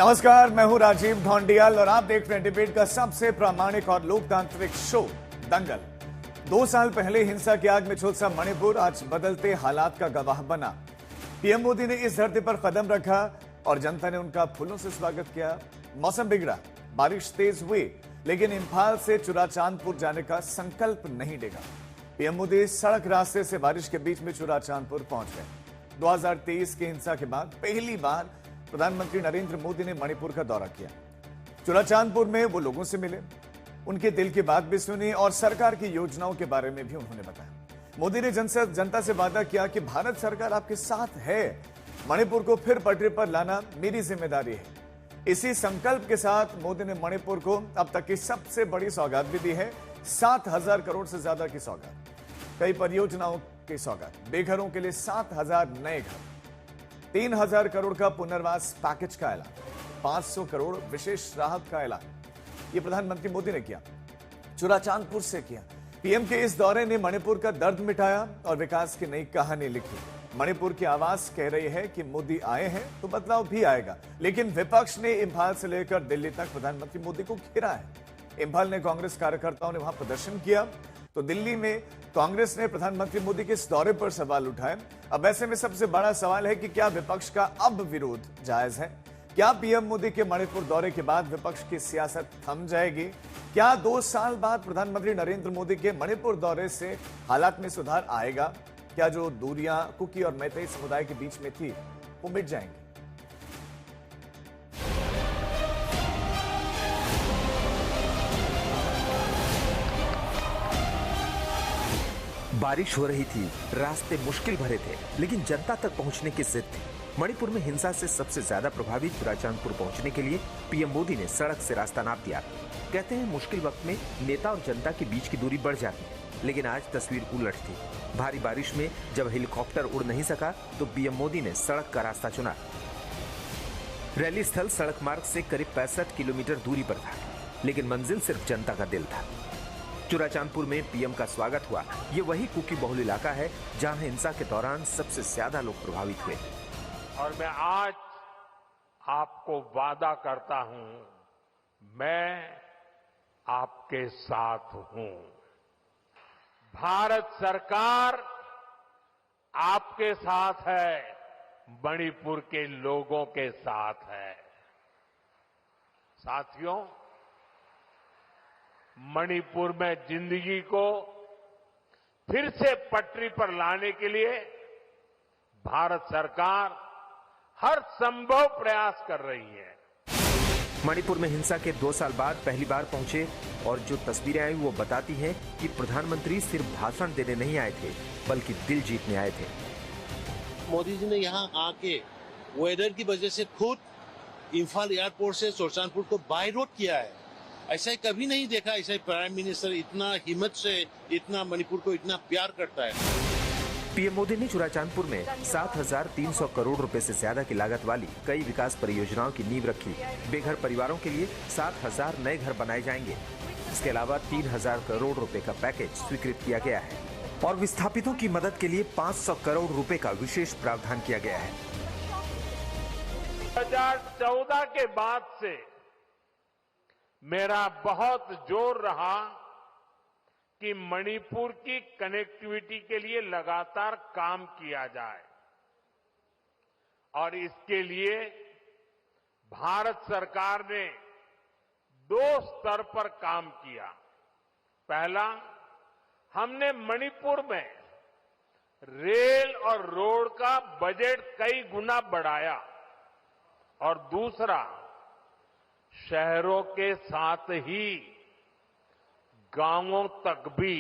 नमस्कार, मैं हूं राजीव ढोंडियाल और आप देख रहे हैं डिबेट का सबसे प्रामाणिक और लोकतांत्रिक शो दंगल। 2 साल पहले हिंसा की आग में झुलसा मणिपुर आज बदलते हालात का गवाह बना। पीएम मोदी ने इस धरती पर कदम रखा और जनता ने उनका फूलों से स्वागत किया। मौसम बिगड़ा, बारिश तेज हुई, लेकिन इंफाल से चुराचांदपुर जाने का संकल्प नहीं डेगा। पीएम मोदी सड़क रास्ते से बारिश के बीच में चुराचांदपुर पहुंच गए। 2023 की हिंसा के बाद पहली बार प्रधानमंत्री नरेंद्र मोदी ने मणिपुर का दौरा किया। चुराचांदपुर में वो लोगों से मिले, उनके दिल की बात भी सुनी और सरकार की योजनाओं के बारे में भी उन्होंने बताया। मोदी ने जनता से वादा किया कि भारत सरकार आपके साथ है, मणिपुर को फिर पटरी पर लाना मेरी जिम्मेदारी है। इसी संकल्प के साथ मोदी ने मणिपुर को अब तक की सबसे बड़ी सौगात भी दी है। 7,000 करोड़ से ज्यादा की सौगात, कई परियोजनाओं की सौगात, बेघरों के लिए 7,000 नए घर, 3,000 करोड़ का पुनर्वास पैकेज का ऐलान, 500 करोड़ विशेष राहत का ऐलान, ये प्रधानमंत्री मोदी ने किया, चुराचांदपुर से किया। पीएम के इस दौरे ने मणिपुर का दर्द मिटाया और विकास की नई कहानी लिखी। मणिपुर की आवाज कह रही है कि मोदी आए हैं तो बदलाव भी आएगा, लेकिन विपक्ष ने इंफाल से लेकर दिल्ली तक प्रधानमंत्री मोदी को घेरा है। इंफाल ने कांग्रेस कार्यकर्ताओं ने वहां प्रदर्शन किया तो दिल्ली में कांग्रेस ने प्रधानमंत्री मोदी के इस दौरे पर सवाल उठाए। अब ऐसे में सबसे बड़ा सवाल है कि क्या विपक्ष का अब विरोध जायज है? क्या पीएम मोदी के मणिपुर दौरे के बाद विपक्ष की सियासत थम जाएगी? क्या 2 साल बाद प्रधानमंत्री नरेंद्र मोदी के मणिपुर दौरे से हालात में सुधार आएगा? क्या जो दूरियां कुकी और मैतेई समुदाय के बीच में थी वो मिट जाएंगी? बारिश हो रही थी, रास्ते मुश्किल भरे थे, लेकिन जनता तक पहुंचने की जिद थी। मणिपुर में हिंसा से सबसे ज्यादा प्रभावित चुराचांदपुर पहुंचने के लिए पीएम मोदी ने सड़क से रास्ता नाप दिया। कहते हैं मुश्किल वक्त में नेता और जनता के बीच की दूरी बढ़ जाती है, लेकिन आज तस्वीर उलट थी। भारी बारिश में जब हेलीकॉप्टर उड़ नहीं सका तो पीएम मोदी ने सड़क का रास्ता चुना। रैली स्थल सड़क मार्ग से करीब 65 किलोमीटर दूरी पर था, लेकिन मंजिल सिर्फ जनता का दिल था। चुराचांदपुर में पीएम का स्वागत हुआ। ये वही कुकी बहुल इलाका है जहां हिंसा के दौरान सबसे ज्यादा लोग प्रभावित हुए। और मैं आज आपको वादा करता हूं, मैं आपके साथ हूं। भारत सरकार आपके साथ है, मणिपुर के लोगों के साथ है। साथियों, मणिपुर में जिंदगी को फिर से पटरी पर लाने के लिए भारत सरकार हर संभव प्रयास कर रही है। मणिपुर में हिंसा के 2 साल बाद पहली बार पहुंचे और जो तस्वीरें आई वो बताती हैं कि प्रधानमंत्री सिर्फ भाषण देने नहीं आए थे, बल्कि दिल जीतने आए थे। मोदी जी ने यहाँ आके वेदर की वजह से खुद इंफाल एयरपोर्ट से चुराचांदपुर को बाय रोड किया है। ऐसा कभी नहीं देखा, ऐसा प्राइम मिनिस्टर इतना हिम्मत से इतना मणिपुर को इतना प्यार करता है। पीएम मोदी ने चुराचांदपुर में 7,300 करोड़ रुपए से ज्यादा की लागत वाली कई विकास परियोजनाओं की नींव रखी। बेघर परिवारों के लिए 7,000 नए घर बनाए जाएंगे। इसके अलावा 3,000 करोड़ रुपए का पैकेज स्वीकृत किया गया है और विस्थापितों की मदद के लिए 500 करोड़ रुपए का विशेष प्रावधान किया गया है। 2014 के बाद से मेरा बहुत जोर रहा कि मणिपुर की कनेक्टिविटी के लिए लगातार काम किया जाए और इसके लिए भारत सरकार ने 2 स्तर पर काम किया। पहला, हमने मणिपुर में रेल और रोड का बजट कई गुना बढ़ाया और दूसरा, शहरों के साथ ही गांवों तक भी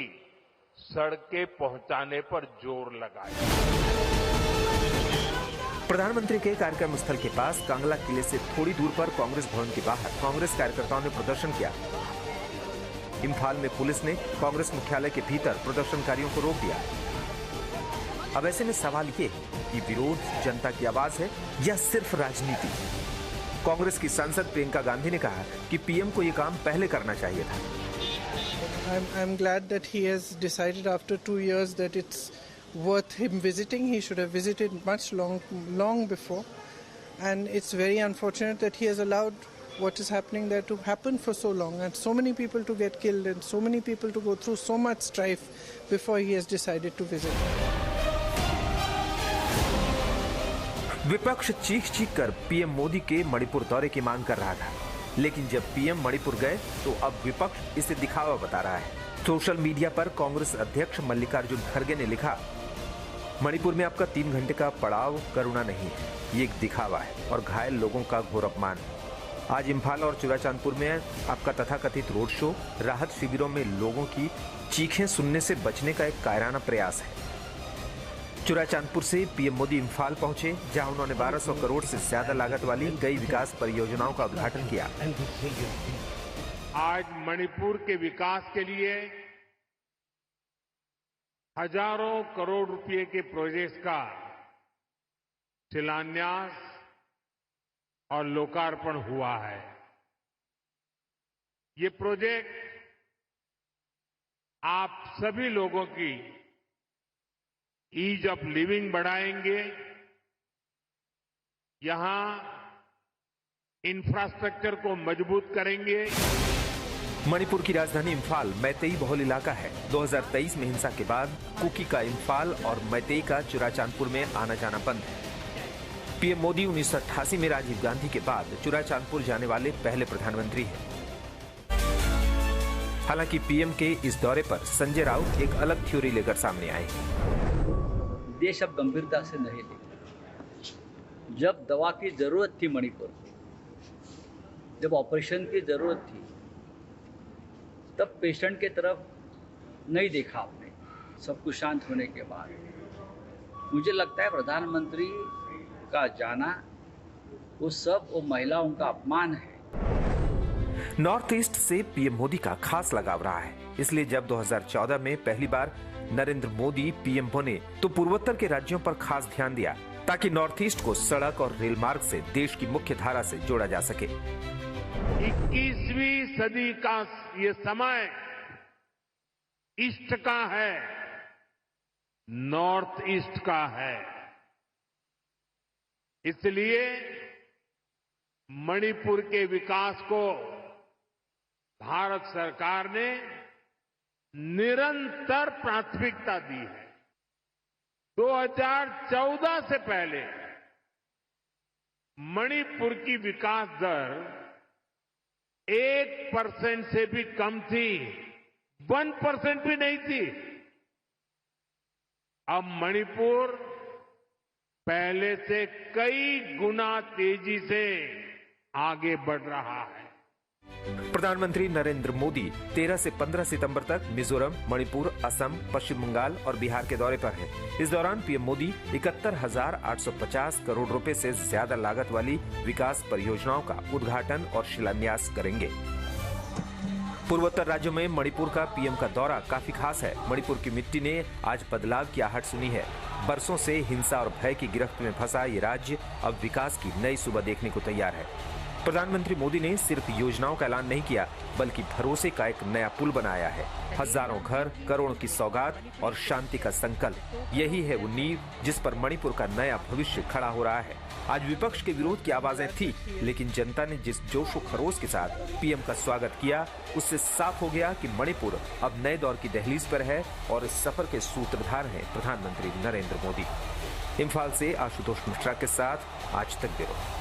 सड़कें पहुंचाने पर जोर लगाया। प्रधानमंत्री के कार्यक्रम स्थल के पास कांगला किले से थोड़ी दूर पर कांग्रेस भवन के बाहर कांग्रेस कार्यकर्ताओं ने प्रदर्शन किया। इंफाल में पुलिस ने कांग्रेस मुख्यालय के भीतर प्रदर्शनकारियों को रोक दिया। अब ऐसे में सवाल ये है कि विरोध जनता की आवाज है या सिर्फ राजनीति? कांग्रेस की सांसद प्रियंका गांधी ने कहा कि पीएम को ये काम पहले करना चाहिए था। I'm glad that he has decided after 2 years that it's worth him visiting. He should have visited much long before. and it's very unfortunate that he has allowed what is happening there to happen for so long, and so many people to get killed and so many people to go through so much strife before he has decided to visit. विपक्ष चीख कर PM Modi के मणिपुर दौरे की मांग कर रहा था, लेकिन जब पीएम मणिपुर गए तो अब विपक्ष इसे दिखावा बता रहा है। सोशल मीडिया पर कांग्रेस अध्यक्ष मल्लिकार्जुन खड़गे ने लिखा, मणिपुर में आपका 3 घंटे का पड़ाव करुणा नहीं है, ये एक दिखावा है और घायल लोगों का घोर अपमान है। आज इम्फाल और चुराचांदपुर में आपका तथाकथित रोड शो राहत शिविरों में लोगों की चीखें सुनने से बचने का एक कायराना प्रयास है। चुराचांदपुर से पीएम मोदी इम्फाल पहुंचे, जहां उन्होंने 1200 करोड़ से ज्यादा लागत वाली कई विकास परियोजनाओं का उद्घाटन किया। आज मणिपुर के विकास के लिए हजारों करोड़ रुपए के प्रोजेक्ट्स का शिलान्यास और लोकार्पण हुआ है। ये प्रोजेक्ट आप सभी लोगों की ईज ऑफ लिविंग बढ़ाएंगे, यहां इंफ्रास्ट्रक्चर को मजबूत करेंगे। मणिपुर की राजधानी इम्फाल मैतेई बहुल इलाका है। 2023 में हिंसा के बाद कुकी का इम्फाल और मैतेई का चुराचांदपुर में आना जाना बंद है। पीएम मोदी 1988 में राजीव गांधी के बाद चुराचांदपुर जाने वाले पहले प्रधानमंत्री हैं। हालांकि पीएम के इस दौरे पर संजय राउत एक अलग थ्योरी लेकर सामने आए। देश अब गंभीरता से नहीं लेगा। जब दवा की जरूरत थी मणिपुर को, जब ऑपरेशन की जरूरत थी, तब पेशेंट के तरफ नहीं देखा आपने। सब कुछ शांत होने के बाद मुझे लगता है प्रधानमंत्री का जाना वो महिलाओं का अपमान है। नॉर्थ ईस्ट से पीएम मोदी का खास लगाव रहा है, इसलिए जब 2014 में पहली बार नरेंद्र मोदी पीएम बने तो पूर्वोत्तर के राज्यों पर खास ध्यान दिया ताकि नॉर्थ ईस्ट को सड़क और रेल मार्ग से देश की मुख्य धारा से जोड़ा जा सके। 21वीं सदी का ये समय ईस्ट का है, नॉर्थ ईस्ट का है। इसलिए मणिपुर के विकास को भारत सरकार ने निरंतर प्राथमिकता दी है। 2014 से पहले मणिपुर की विकास दर 1% से भी कम थी, 1% भी नहीं थी। अब मणिपुर पहले से कई गुना तेजी से आगे बढ़ रहा है। प्रधानमंत्री नरेंद्र मोदी 13 से 15 सितंबर तक मिजोरम, मणिपुर, असम, पश्चिम बंगाल और बिहार के दौरे पर हैं। इस दौरान पीएम मोदी 71,850 करोड़ रुपए से ज्यादा लागत वाली विकास परियोजनाओं का उद्घाटन और शिलान्यास करेंगे। पूर्वोत्तर राज्यों में मणिपुर का पीएम का दौरा काफी खास है। मणिपुर की मिट्टी ने आज बदलाव की आहट सुनी है। बरसों से हिंसा और भय की गिरफ्त में फंसा ये राज्य अब विकास की नई सुबह देखने को तैयार है। प्रधानमंत्री मोदी ने सिर्फ योजनाओं का ऐलान नहीं किया, बल्कि भरोसे का एक नया पुल बनाया है। हजारों घर, करोड़ों की सौगात और शांति का संकल्प, यही है वो नींव जिस पर मणिपुर का नया भविष्य खड़ा हो रहा है। आज विपक्ष के विरोध की आवाजें थी, लेकिन जनता ने जिस जोशो खरोश के साथ पीएम का स्वागत किया, उससे साफ हो गया कि मणिपुर अब नए दौर की दहलीज पर है और इस सफर के सूत्रधार हैं प्रधानमंत्री नरेंद्र मोदी। इम्फाल से आशुतोष मिश्रा के साथ आज तक ब्यूरो।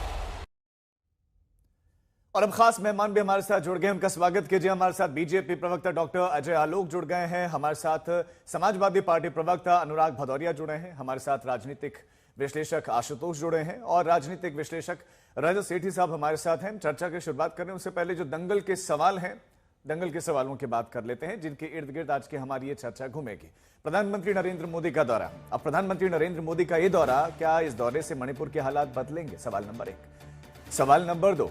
और अब खास मेहमान भी हमारे साथ जुड़ गए, उनका स्वागत कीजिए। हमारे साथ बीजेपी प्रवक्ता डॉक्टर अजय आलोक जुड़ गए हैं, हमारे साथ समाजवादी पार्टी प्रवक्ता अनुराग भदौरिया जुड़े हैं, हमारे साथ राजनीतिक विश्लेषक आशुतोष जुड़े हैं और राजनीतिक विश्लेषक रजत सेठी साहब हमारे साथ हैं। चर्चा की शुरुआत करने उससे पहले जो दंगल के सवाल हैं, दंगल के सवालों की बात कर लेते हैं, जिनके इर्द गिर्द आज की हमारी ये चर्चा घूमेगी। प्रधानमंत्री नरेंद्र मोदी का दौरा। अब प्रधानमंत्री नरेंद्र मोदी का ये दौरा, क्या इस दौरे से मणिपुर के हालात बदलेंगे? सवाल नंबर 1। सवाल नंबर 2,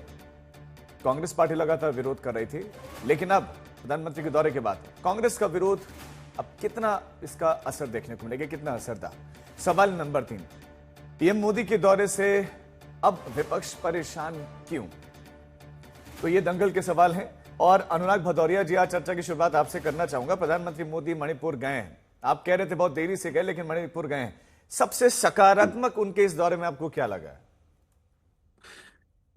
कांग्रेस पार्टी लगातार विरोध कर रही थी, लेकिन अब प्रधानमंत्री के दौरे के बाद कांग्रेस का विरोध अब कितना इसका असर देखने को मिलेगा, कितना असरदार? सवाल नंबर 3, पीएम मोदी के दौरे से अब विपक्ष परेशान क्यों? तो ये दंगल के सवाल हैं। और अनुराग भदौरिया जी, आज चर्चा की शुरुआत आपसे करना चाहूंगा। प्रधानमंत्री मोदी मणिपुर गए हैं, आप कह रहे थे बहुत देरी से गए, लेकिन मणिपुर गए हैं। सबसे सकारात्मक उनके इस दौरे में आपको क्या लगा है?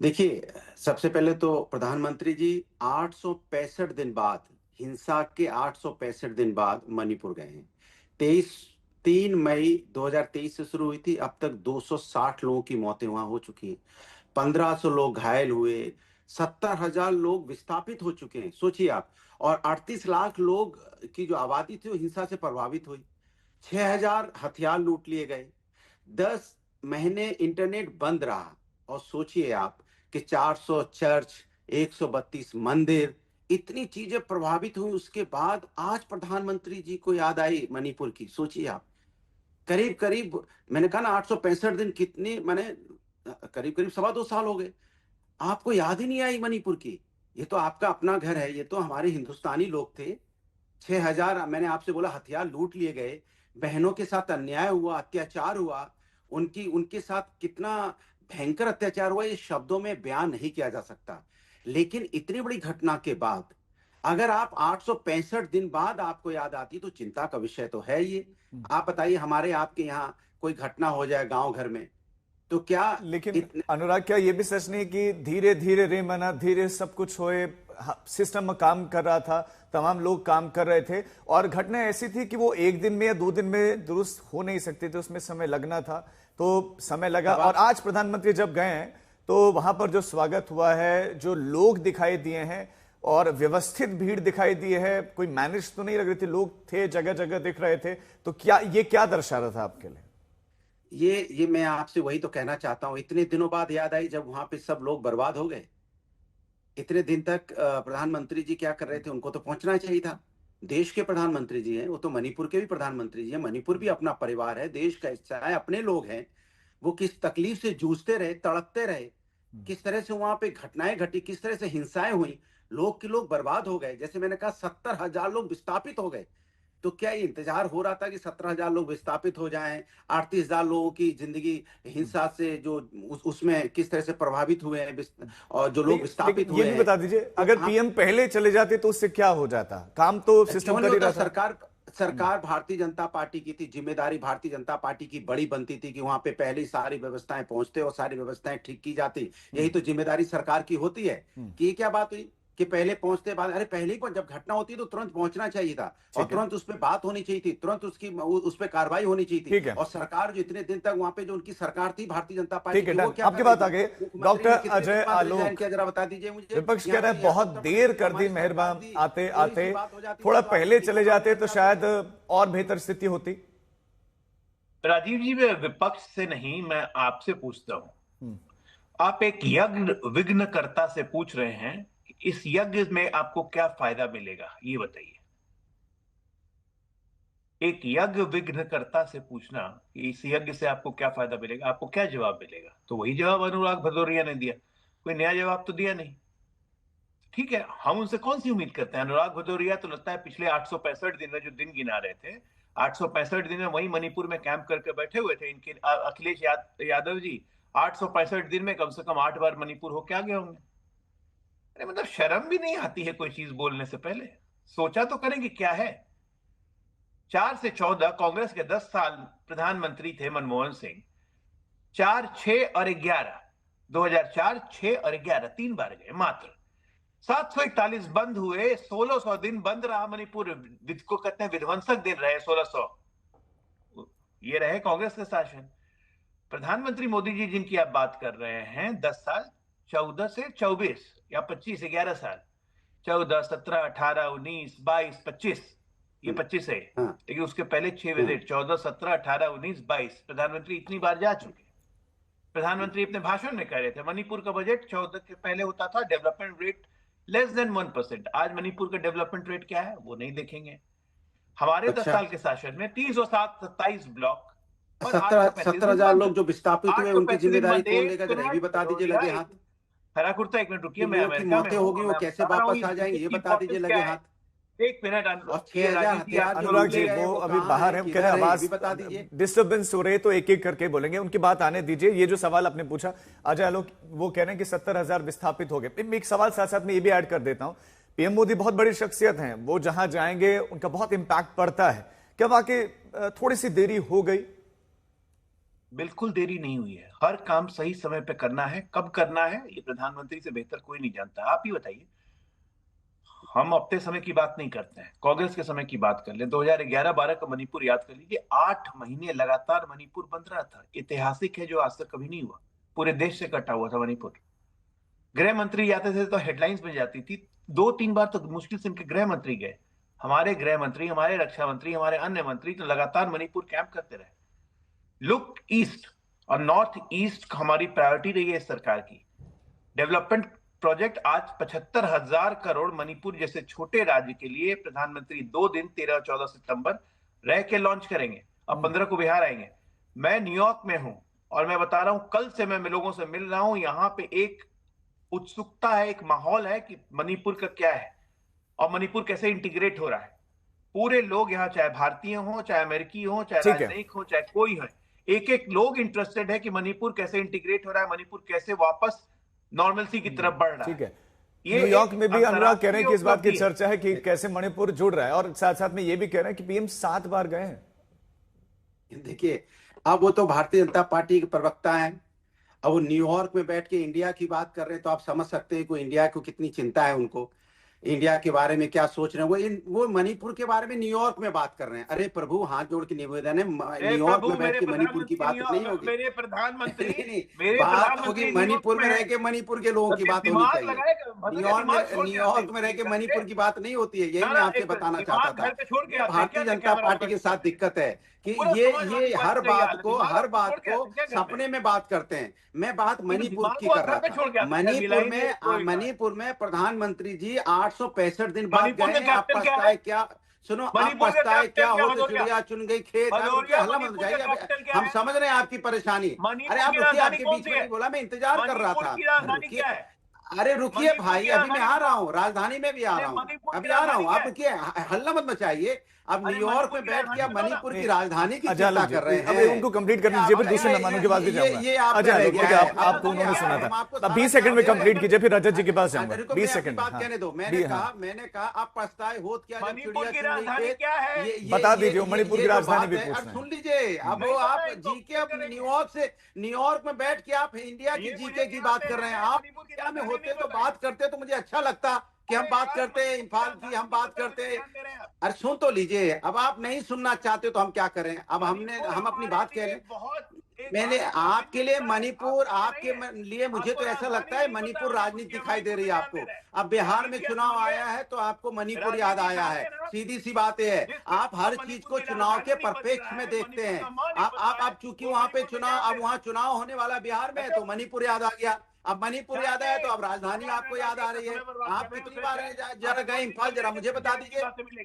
देखिए, सबसे पहले तो प्रधानमंत्री जी 865 दिन बाद, हिंसा के 865 दिन बाद मणिपुर गए हैं। 3 मई 2023 से शुरू हुई थी, अब तक 260 लोगों की मौतें वहां हो चुकी हैं, 1500 लोग घायल हुए, 70,000 लोग विस्थापित हो चुके हैं, सोचिए आप। और 38 लाख लोग की जो आबादी थी वो हिंसा से प्रभावित हुई। 6,000 हथियार लूट लिए गए, 10 महीने इंटरनेट बंद रहा। और सोचिए आप कि 400 चर्च, 132 मंदिर, इतनी चीजें प्रभावित हुई, उसके बाद आज प्रधानमंत्री जी को याद आई मणिपुर की। सोचिए आप, करीब करीब, मैंने कहा ना 865 दिन, कितने, मैंने करीब करीब 2.25 साल हो गए, आपको याद ही नहीं आई मणिपुर की। ये तो आपका अपना घर है, ये तो हमारे हिंदुस्तानी लोग थे। 6,000, मैंने आपसे बोला, हथियार लूट लिए गए, बहनों के साथ अन्याय हुआ, अत्याचार हुआ, उनके साथ कितना भयंकर अत्याचार हुआ, ये शब्दों में बयान नहीं किया जा सकता। लेकिन इतनी बड़ी घटना के बाद अगर आप 865 दिन बाद आपको याद आती, तो चिंता का विषय तो है ये। आप बताइए, हमारे आपके यहाँ कोई घटना हो जाए गांव घर में, तो क्या लेकिन अनुराग, क्या ये भी सच नहीं कि धीरे धीरे रे मना धीरे सब कुछ होए, सिस्टम में काम कर रहा था, तमाम लोग काम कर रहे थे, और घटना ऐसी थी कि वो एक दिन में या 2 दिन में दुरुस्त हो नहीं सकती थी, उसमें समय लगना था, तो समय लगा। और आज प्रधानमंत्री जब गए हैं तो वहां पर जो स्वागत हुआ है, जो लोग दिखाई दिए हैं और व्यवस्थित भीड़ दिखाई दी है, कोई मैनेज तो नहीं लग रही थी, लोग थे, जगह जगह दिख रहे थे, तो क्या ये क्या दर्शा रहा था आपके लिए? ये मैं आपसे वही तो कहना चाहता हूं, इतने दिनों बाद याद आई जब वहां पे सब लोग बर्बाद हो गए। इतने दिन तक प्रधानमंत्री जी क्या कर रहे थे, उनको तो पहुंचना चाहिए था। देश के प्रधानमंत्री जी हैं, वो तो मणिपुर के भी प्रधानमंत्री जी हैं, मणिपुर भी अपना परिवार है, देश का हिस्सा है, अपने लोग हैं। वो किस तकलीफ से जूझते रहे, तड़पते रहे, किस तरह से वहां पे घटनाएं घटी, किस तरह से हिंसाएं हुई, लोग बर्बाद हो गए। जैसे मैंने कहा, 70,000 लोग विस्थापित हो गए। तो क्या ये इंतजार हो रहा था कि 17,000 लोग विस्थापित हो जाएं, 38,000 लोगों की जिंदगी हिंसा से जो उसमें किस तरह से प्रभावित हुए हैं, और जो लोग विस्थापित हुए ये भी बता दीजिए, अगर पीएम पहले चले जाते तो उससे क्या हो जाता? काम तो सिस्टम कर ही रहा था। सरकार भारतीय जनता पार्टी की थी, जिम्मेदारी भारतीय जनता पार्टी की बड़ी बनती थी कि वहां पे पहले ही सारी व्यवस्थाएं पहुंचते और सारी व्यवस्थाएं ठीक की जाती। यही तो जिम्मेदारी सरकार की होती है। कि ये क्या बात हुई कि पहले पहुंचते बाद, अरे पहले ही जब घटना होती है तो तुरंत पहुंचना चाहिए था, और तुरंत उस पर बात होनी चाहिए थी, तुरंत उस पर कार्रवाई होनी चाहिए थी। और सरकार जो इतने दिन तक वहां पे जो उनकी सरकार थी भारतीय जनता पार्टी की, वो क्या आपकी बात आ गई। डॉक्टर अजय आलोक, जरा बता दीजिए मुझे। विपक्ष कह रहा है बहुत देर कर दी, मेहरबान आते आते थोड़ा पहले चले जाते तो शायद और बेहतर स्थिति होती। राजीव जी, मैं विपक्ष से नहीं, मैं आपसे पूछता हूं। आप एक यज्ञ विघ्नकर्ता से पूछ रहे हैं, इस यज्ञ में आपको क्या फायदा मिलेगा, ये बताइए। एक यज्ञ विघ्नकर्ता से पूछना कि इस यज्ञ से आपको क्या फायदा मिलेगा, आपको क्या जवाब मिलेगा? तो वही जवाब अनुराग भदौरिया ने दिया, कोई नया जवाब तो दिया नहीं। ठीक है, हम उनसे कौन सी उम्मीद करते हैं? अनुराग भदौरिया तो लगता है पिछले 865 दिन में जो दिन गिना रहे थे, 865 दिन में वही मणिपुर में कैंप करके बैठे हुए थे। इनके अखिलेश यादव जी 865 दिन में कम से कम 8 बार मणिपुर होके आ गए होंगे। अरे मतलब शर्म भी नहीं आती है कोई चीज बोलने से पहले? सोचा तो करें कि क्या है। 4 से 14 कांग्रेस के 10 साल प्रधानमंत्री थे मनमोहन सिंह। 4, 6 और 11, 2004, 6 और 11 3 बार गए मात्र। 741 बंद हुए, 1600 दिन बंद रहा मणिपुर, को कहते हैं विध्वंसक दिन रहे 1600। ये रहे कांग्रेस के शासन। प्रधानमंत्री मोदी जी जिनकी आप बात कर रहे हैं, 10 साल, 14 से 24 या 25, 11 साल, 14, 17, 18, 19, 22, 25, ये 25 है। लेकिन उसके पहले 6 विजिट, 14, 17, 18, 19, 22, प्रधानमंत्री इतनी बार जा चुके। प्रधानमंत्री अपने भाषण में कह रहे थे मणिपुर का बजट 14 के पहले होता था डेवलपमेंट रेट लेस देन 1%। आज मणिपुर का डेवलपमेंट रेट क्या है वो नहीं देखेंगे। हमारे 10 साल के शासन में 327 ब्लॉक, 17,000 लोग जो विस्थापित हुए, उनकी जिम्मेदारी कौन लेगा, जरा भी बता दीजिए लगे हाथ। हरा कुर्ता, एक मिनट रुकिए, मैं अमेरिका में होगी, वो कैसे वापस आ जाएंगे ये बता दीजिए लगे हाथ। एक मिनट। अनुराग जी वो अभी बाहर है, कह रहे आवाज बता दीजिए, डिस्टर्बेंस हो रही है, तो एक एक करके बोलेंगे, उनकी बात आने दीजिए। ये जो सवाल आपने पूछा अजय आलोक, वो कह रहे हैं कि 70,000 विस्थापित हो गए। एक सवाल साथ साथ में ये भी ऐड कर देता हूं, पीएम मोदी बहुत बड़ी शख्सियत हैं, वो जहां जाएंगे उनका बहुत इंपैक्ट पड़ता है, क्या वाकई थोड़ी सी देरी हो गई? बिल्कुल देरी नहीं हुई है। हर काम सही समय पे करना है। कब करना है ये प्रधानमंत्री से बेहतर कोई नहीं जानता। आप ही बताइए। हम अपने समय की बात नहीं करते हैं, कांग्रेस के समय की बात कर ले। 2011-12 का मणिपुर याद कर लीजिए। 8 महीने लगातार मणिपुर बंद रहा था। ऐतिहासिक है, जो आज तक कभी नहीं हुआ। पूरे देश से कटा हुआ था मणिपुर। गृह मंत्री जाते थे तो हेडलाइंस में जाती थी। 2-3 बार तो मुश्किल से इनके गृह मंत्री गए। हमारे गृह मंत्री, हमारे रक्षा मंत्री, हमारे अन्य मंत्री तो लगातार मणिपुर कैंप करते रहे। लुक ईस्ट और नॉर्थ ईस्ट हमारी प्रायोरिटी रही है इस सरकार की। डेवलपमेंट प्रोजेक्ट आज 75,000 करोड़ मणिपुर जैसे छोटे राज्य के लिए प्रधानमंत्री 2 दिन 13 और 14 सितंबर रह के लॉन्च करेंगे। अब 15 को बिहार आएंगे। मैं न्यूयॉर्क में हूं और मैं बता रहा हूं, कल से मैं लोगों से मिल रहा हूं। यहां पे एक उत्सुकता है, एक माहौल है कि मणिपुर का क्या है और मणिपुर कैसे इंटीग्रेट हो रहा है। पूरे लोग यहाँ, चाहे भारतीय हो, चाहे अमेरिकी हो, चाहे ठीक है। राजनयिक हो, चाहे कोई हो, एक एक लोग इंटरेस्टेड है कि मणिपुर कैसे इंटीग्रेट हो रहा है, मणिपुर कैसे वापस नॉर्मलसी की तरफ बढ़ रहा ठीक है। है। ये न्यूयॉर्क एक में भी अनुराग कह रहे हैं कि इस बात की अंतर्राष्ट्रीय चर्चा है कि कैसे मणिपुर जुड़ रहा है, और साथ साथ में ये भी कह रहे हैं कि पीएम 7 बार गए हैं। देखिए, अब वो तो भारतीय जनता पार्टी के प्रवक्ता हैं। अब वो न्यूयॉर्क में बैठ के इंडिया की बात कर रहे हैं, तो आप समझ सकते हैं कि इंडिया को कितनी चिंता है उनको, इंडिया के बारे में क्या सोच रहे हैं। वो मणिपुर के बारे में न्यूयॉर्क में बात कर रहे हैं। अरे प्रभु, हाथ जोड़ के निवेदन है, न्यूयॉर्क में बैठ के मणिपुर की बात नहीं होगी। मेरे प्रधानमंत्री नहीं, बात होगी मणिपुर में रह के मणिपुर के लोगों की बात होनी चाहिए। न्यूयॉर्क में रह के मणिपुर की बात नहीं होती है। यही मैं आपसे बताना चाहता था। भारतीय जनता पार्टी के साथ दिक्कत है कि ये हर बात को सपने में बात करते हैं। मैं बात मणिपुर की कर रहा था। मणिपुर में प्रधानमंत्री जी 865 दिन बाद गए हैं। आप पछताए क्या? सुनो, आप पछताए क्या हो तो चिड़िया चुन गई खेत। हल्ला मत जाइए, हम समझ रहे हैं आपकी परेशानी। अरे आप रुकिए, आपके बीच में नहीं बोला, मैं इंतजार कर रहा था। अरे रुकिए भाई, अभी मैं आ रहा हूँ, राजधानी में भी आ रहा हूँ, अभी आ रहा हूँ। आप रुकिए, हल्ला मत मचाइए। अब न्यूयॉर्क में बैठ के आप मणिपुर की राजधानी की चिंता कर रहे हैं। उनको कंप्लीट कर लीजिए, फिर दूसरे मेहमानों के पास भी जाऊंगा। आपको उन्होंने सुना था, अब 20 सेकंड में कंप्लीट कीजिए, फिर रजत जी के पास जाऊंगा। 20 सेकंड बात कहने दो। मैंने कहा आप पछताए होत क्या? मणिपुर की राजधानी क्या है बता दीजिए। मणिपुर की राजधानी भी पूछना है। सुन लीजिए। अब वो आप जीके, अब न्यूयॉर्क में बैठ के आप इंडिया की जीके की बात कर रहे हैं। आप इंडिया में होते तो बात करते तो मुझे अच्छा लगता कि हम बात करते हैं इम्फाल की, हम बात करते। अरे सुन तो लीजिए। अब आप नहीं सुनना चाहते तो हम क्या करें? अब हम अपनी बात कह लें। मैंने आपके लिए मणिपुर, आपके लिए मुझे तो ऐसा लगता है मणिपुर राजनीति दिखाई दे रही है आपको। अब बिहार में चुनाव आया है तो आपको मणिपुर याद आया है। सीधी सी बात है, आप हर चीज को चुनाव के परिप्रेक्ष्य में देखते हैं। आप चूंकि वहां पे अब वहां चुनाव होने वाला बिहार में है तो मणिपुर याद आ गया। अब मणिपुर याद आया तो अब राजधानी आपको याद आ रही है। आप कितनी बार जरा गए इम्फाल, जरा मुझे बता दीजिए।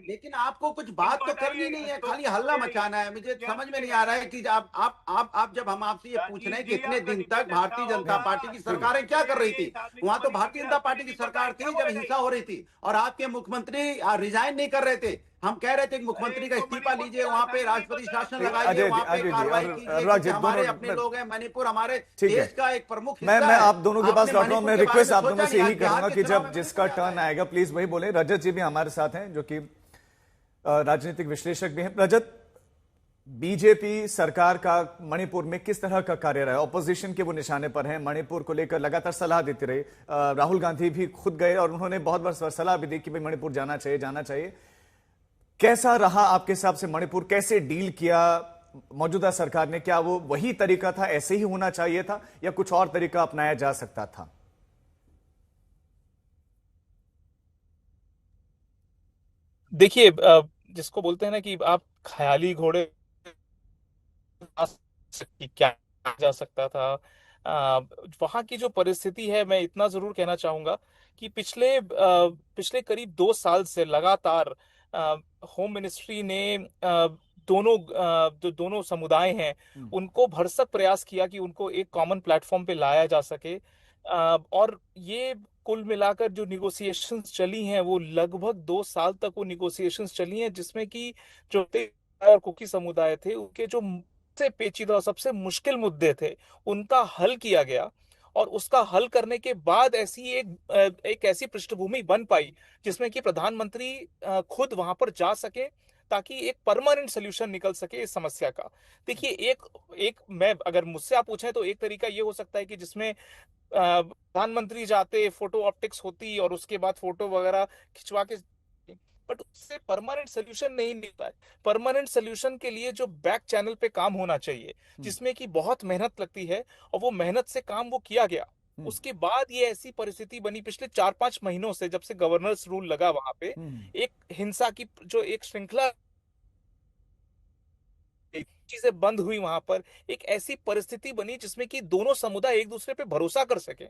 लेकिन आपको कुछ बात तो करनी नहीं है, खाली हल्ला मचाना है। मुझे समझ में नहीं आ रहा है कि आप जब हम आपसे ये पूछ रहे हैं कि इतने दिन तक भारतीय जनता पार्टी की सरकारें क्या कर रही थी। वहां तो भारतीय जनता पार्टी की सरकार थी जब हिंसा हो रही थी और आपके मुख्यमंत्री रिजाइन नहीं कर रहे थे। हम कह रहे थे कि मुख्यमंत्री का इस्तीफा लीजिए, वहां पे राष्ट्रपति शासन लगाइए, वहां पे कार्रवाई कीजिए। हमारे अपने लोग हैं, मणिपुर हमारे देश का एक प्रमुख हिस्सा है। मैं आप दोनों के पास लौट रहा हूं। मैं रिक्वेस्ट आप दोनों से यही करूंगा कि जब जिसका टर्न आएगा प्लीज वही बोले। रजत जी भी हमारे साथ हैं, जो कि राजनीतिक विश्लेषक भी हैं। रजत, बीजेपी सरकार का मणिपुर में किस तरह का कार्य रहा है? ऑपोजिशन के वो निशाने पर हैं, मणिपुर को लेकर लगातार सलाह देती रही। राहुल गांधी भी खुद गए और उन्होंने बहुत बार सलाह भी दी कि भाई मणिपुर जाना चाहिए। कैसा रहा आपके हिसाब से मणिपुर? कैसे डील किया मौजूदा सरकार ने? क्या वो वही तरीका था, ऐसे ही होना चाहिए था, या कुछ और तरीका अपनाया जा सकता था? देखिए, जिसको बोलते हैं ना कि आप ख्याली घोड़े क्या जा सकता था। वहां की जो परिस्थिति है, मैं इतना जरूर कहना चाहूंगा कि पिछले करीब 2 साल से लगातार होम मिनिस्ट्री ने जो दोनों समुदाय हैं उनको भरसक प्रयास किया कि उनको एक कॉमन प्लेटफॉर्म पे लाया जा सके। और ये कुल मिलाकर जो निगोसिएशंस चली हैं वो लगभग 2 साल तक वो निगोसिएशंस चली हैं, जिसमें कि जो और कुकी समुदाय थे उनके जो सबसे पेचीदा और सबसे मुश्किल मुद्दे थे उनका हल किया गया। और उसका हल करने के बाद एक ऐसी पृष्ठभूमि बन पाई जिसमें कि प्रधानमंत्री खुद वहां पर जा सके, ताकि एक परमानेंट सोल्यूशन निकल सके इस समस्या का। देखिए, एक एक मैं अगर मुझसे आप पूछें तो एक तरीका ये हो सकता है कि जिसमें प्रधानमंत्री जाते, फोटो ऑप्टिक्स होती और उसके बाद फोटो वगैरह खिंचवा के, बट उससे परमानेंट सोल्यूशन नहीं मिलता है। परमानेंट सोल्यूशन के लिए जो बैक चैनल पे काम होना चाहिए, जिसमें कि बहुत मेहनत लगती है, और वो मेहनत से काम वो किया गया। उसके बाद ये ऐसी परिस्थिति बनी पिछले 4-5 महीनों से, जब से गवर्नर्स रूल लगा वहां पे, एक हिंसा की जो एक श्रृंखला चीजें बंद हुई वहां पर, एक ऐसी परिस्थिति बनी जिसमें कि दोनों समुदाय एक दूसरे पे भरोसा कर सके।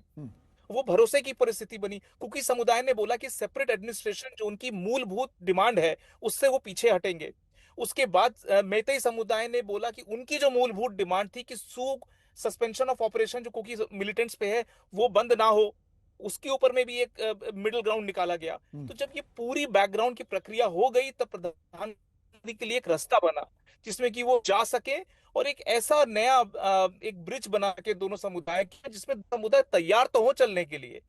वो भरोसे की परिस्थिति बनी। कुकी समुदाय ने बोला कि सेपरेट एडमिनिस्ट्रेशन जो उनकी मूलभूत डिमांड है उससे वो पीछे हटेंगे। उसके बाद मेइतेई समुदाय ने बोला कि उनकी जो मूलभूत डिमांड थी कि सूग सस्पेंशन ऑफ ऑपरेशन जो कुकी मिलिटेंट्स पे है वो बंद ना हो, उसके ऊपर में भी एक मिडिल ग्राउंड निकाला गया। तो जब ये पूरी बैकग्राउंड की प्रक्रिया हो गई तब प्रधानमंत्री के लिए एक रास्ता बना जिसमें कि वो जा सके और एक ऐसा नया एक ब्रिज बना के दोनों समुदाय की, जिसमें समुदाय तैयार तो हो चलने के लिए।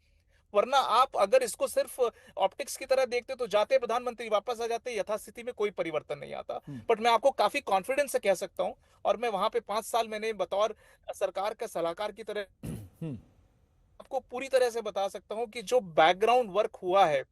वरना आप अगर इसको सिर्फ ऑप्टिक्स की तरह देखते तो जाते प्रधानमंत्री वापस आ जाते, यथास्थिति में कोई परिवर्तन नहीं आता। बट मैं आपको काफी कॉन्फिडेंस से कह सकता हूं, और मैं वहां पे 5 साल मैंने बतौर सरकार का सलाहकार की तरह आपको पूरी तरह से बता सकता हूं कि जो बैकग्राउंड वर्क हुआ है,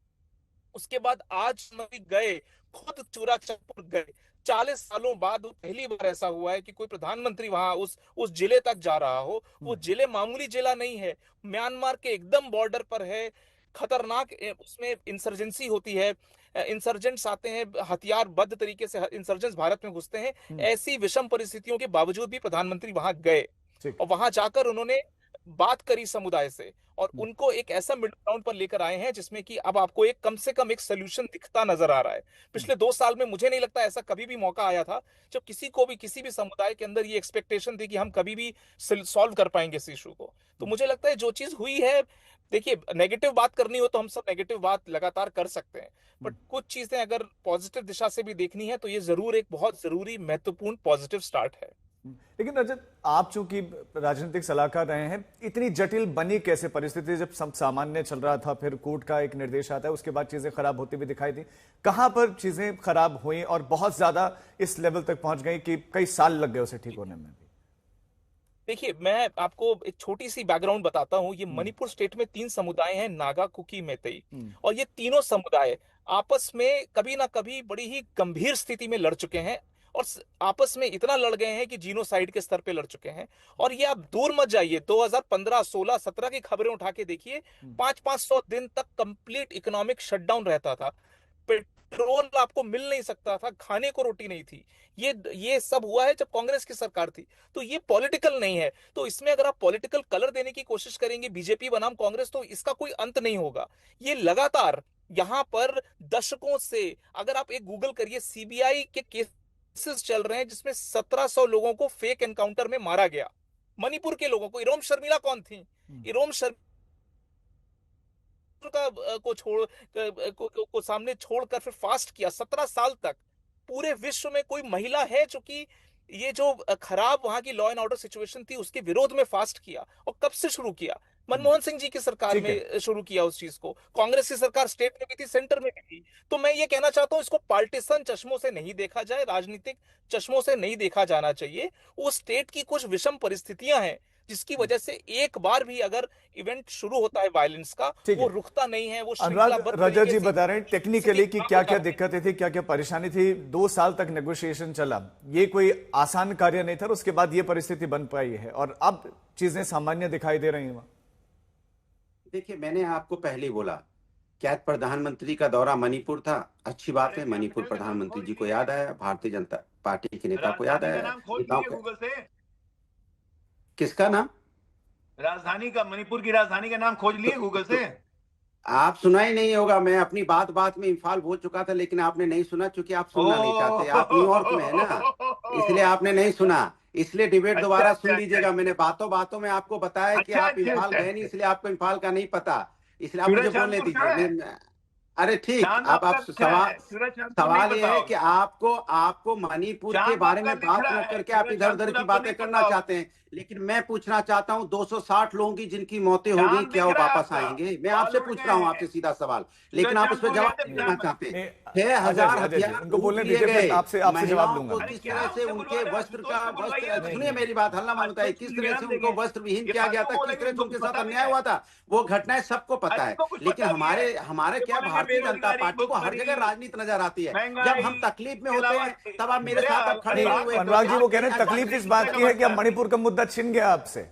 उसके बाद आज भी गए, खुद चूरा चकपुर गए, 40 सालों बाद पहली बार ऐसा हुआ है कि कोई प्रधानमंत्री वहां उस जिले तक जा रहा हो। वो जिले मामूली जिला नहीं है, म्यांमार के एकदम बॉर्डर पर है, खतरनाक उसमें इंसर्जेंसी होती है, इंसर्जेंट्स आते हैं, हथियारबद्ध तरीके से इंसर्जेंट्स भारत में घुसते हैं। ऐसी विषम परिस्थितियों के बावजूद भी प्रधानमंत्री वहां गए और वहां जाकर उन्होंने बात करी समुदाय से, और उनको एक ऐसा मिडिल ग्राउंड पर लेकर आए हैं जिसमें कि अब आपको एक कम से कम एक सोल्यूशन दिखता नजर आ रहा है। पिछले 2 साल में मुझे नहीं लगता ऐसा कभी भी मौका आया था जब किसी को भी किसी भी समुदाय के अंदर ये एक्सपेक्टेशन थी कि हम कभी भी सॉल्व कर पाएंगे इस इशू को। तो मुझे लगता है जो चीज हुई है, देखिए, नेगेटिव बात करनी हो तो हम सब नेगेटिव बात लगातार कर सकते हैं, बट कुछ चीजें अगर पॉजिटिव दिशा से भी देखनी है तो ये जरूर एक बहुत जरूरी महत्वपूर्ण पॉजिटिव स्टार्ट है। लेकिन रजत, आप चूंकि राजनीतिक सलाहकार रहे हैं, इतनी जटिल बनी कैसे परिस्थिति जब सब सामान्य चल रहा था, फिर कोर्ट का एक निर्देश आता है, उसके बाद चीजें खराब होती हुई दिखाई दी। कहां पर चीजें खराब हुई और बहुत ज्यादा इस लेवल तक पहुंच गई कि कई साल लग गए उसे ठीक होने में? देखिए, मैं आपको एक छोटी सी बैकग्राउंड बताता हूँ। ये मणिपुर स्टेट में 3 समुदाय हैं, नागा, कुकी, मेइतेई, और ये तीनों समुदाय आपस में कभी ना कभी बड़ी ही गंभीर स्थिति में लड़ चुके हैं, और आपस में इतना लड़ गए हैं कि जीनोसाइड के स्तर पे लड़ चुके हैं। और ये आप दूर मत जाइए, 2015, 16, 17 की खबरें उठा के देखिए, 500-500 दिन तक कंप्लीट इकोनॉमिक शटडाउन रहता था, पेट्रोल आपको मिल नहीं सकता था, खाने को रोटी नहीं थी। ये सब हुआ है जब कांग्रेस की सरकार थी। तो ये पॉलिटिकल नहीं है। तो इसमें अगर आप पॉलिटिकल कलर देने की कोशिश करेंगे बीजेपी बनाम कांग्रेस, तो इसका कोई अंत नहीं होगा। ये लगातार यहां पर दशकों से, अगर आप एक गूगल करिए, सीबीआई के केसेस चल रहे हैं जिसमें 1700 लोगों को फेक एनकाउंटर में मारा गया, मणिपुर के लोगों को। इरोम शर्मिला कौन थी? इरोम शर्मिला को सामने छोड़कर फिर फास्ट किया 17 साल तक। पूरे विश्व में कोई महिला है जो कि ये जो खराब वहां की लॉ एंड ऑर्डर सिचुएशन थी उसके विरोध में फास्ट किया? और कब से शुरू किया? मनमोहन सिंह जी की सरकार में शुरू किया उस चीज को। कांग्रेस की सरकार स्टेट में भी थी, सेंटर में भी थी। तो मैं ये कहना चाहता हूं, इसको पार्टीसन चश्मों से नहीं देखा जाए, राजनीतिक चश्मों से नहीं देखा जाना चाहिए। वो स्टेट की कुछ विषम परिस्थितियां हैं जिसकी वजह से एक बार भी अगर इवेंट शुरू होता है वायलेंस का, वो रुकता नहीं है। वो अनुराग, रजत जी बता रहे हैं टेक्निकली कि क्या क्या दिक्कतें थी, क्या क्या परेशानी थी। 2 साल तक नेगोशिएशन चला, ये कोई आसान कार्य नहीं था, उसके बाद ये परिस्थिति बन पाई है और अब चीजें सामान्य दिखाई दे रही हैं। देखिए, मैंने आपको पहले ही बोला, क्या प्रधानमंत्री का दौरा मणिपुर था, अच्छी बात है। मणिपुर प्रधानमंत्री जी को याद आया, भारतीय जनता पार्टी के नेता को याद आया। किसका नाम? राजधानी का, मणिपुर की राजधानी का नाम खोज लिए गूगल से? आप सुना ही नहीं होगा। मैं अपनी बात बात में इम्फाल बोल चुका था, लेकिन आपने नहीं सुना, क्योंकि आप सुनना नहीं चाहते। आप न्यूयॉर्क में है ना, इसलिए आपने नहीं सुना। इसलिए डिबेट दोबारा सुन लीजिएगा। मैंने बातों बातों में आपको बताया कि आप इम्फाल गए नहीं, इसलिए आपको इम्फाल का नहीं पता, इसलिए आप मुझे बोलने दीजिए। अरे ठीक, अब आप सवाल ये है कि आपको मणिपुर के बारे में बात न करके आप इधर उधर की बातें करना चाहते हैं। लेकिन मैं पूछना चाहता हूं 260 लोगों की जिनकी मौतें हो गई, क्या वो वापस आएंगे? मैं आपसे पूछ रहा हूं, आपसे सीधा सवाल, लेकिन आप उस पर जवाब नहीं देना चाहते। 6000 हथियार उनको बोलने दिए दीजिए, गए, फिर आपसे जवाब महिलाओं दूंगा। को किस तरह से उनके वस्त्र सुनिए मेरी बात, हल्ला मत बताइए, किस तरह से उनको वस्त्र विहीन किया गया था, किस तरह से उनके साथ अन्याय हुआ था, वो घटनाएं सबको पता है। लेकिन हमारे क्या भारतीय जनता पार्टी को हर जगह राजनीति नजर आती है। जब हम तकलीफ में होते हैं तब आप मेरे साथ अब खड़े हुए। अनुराग जी वो कह रहे हैं तकलीफ इस बात की है कि अब मणिपुर का मुद्दा छिन गया आपसे।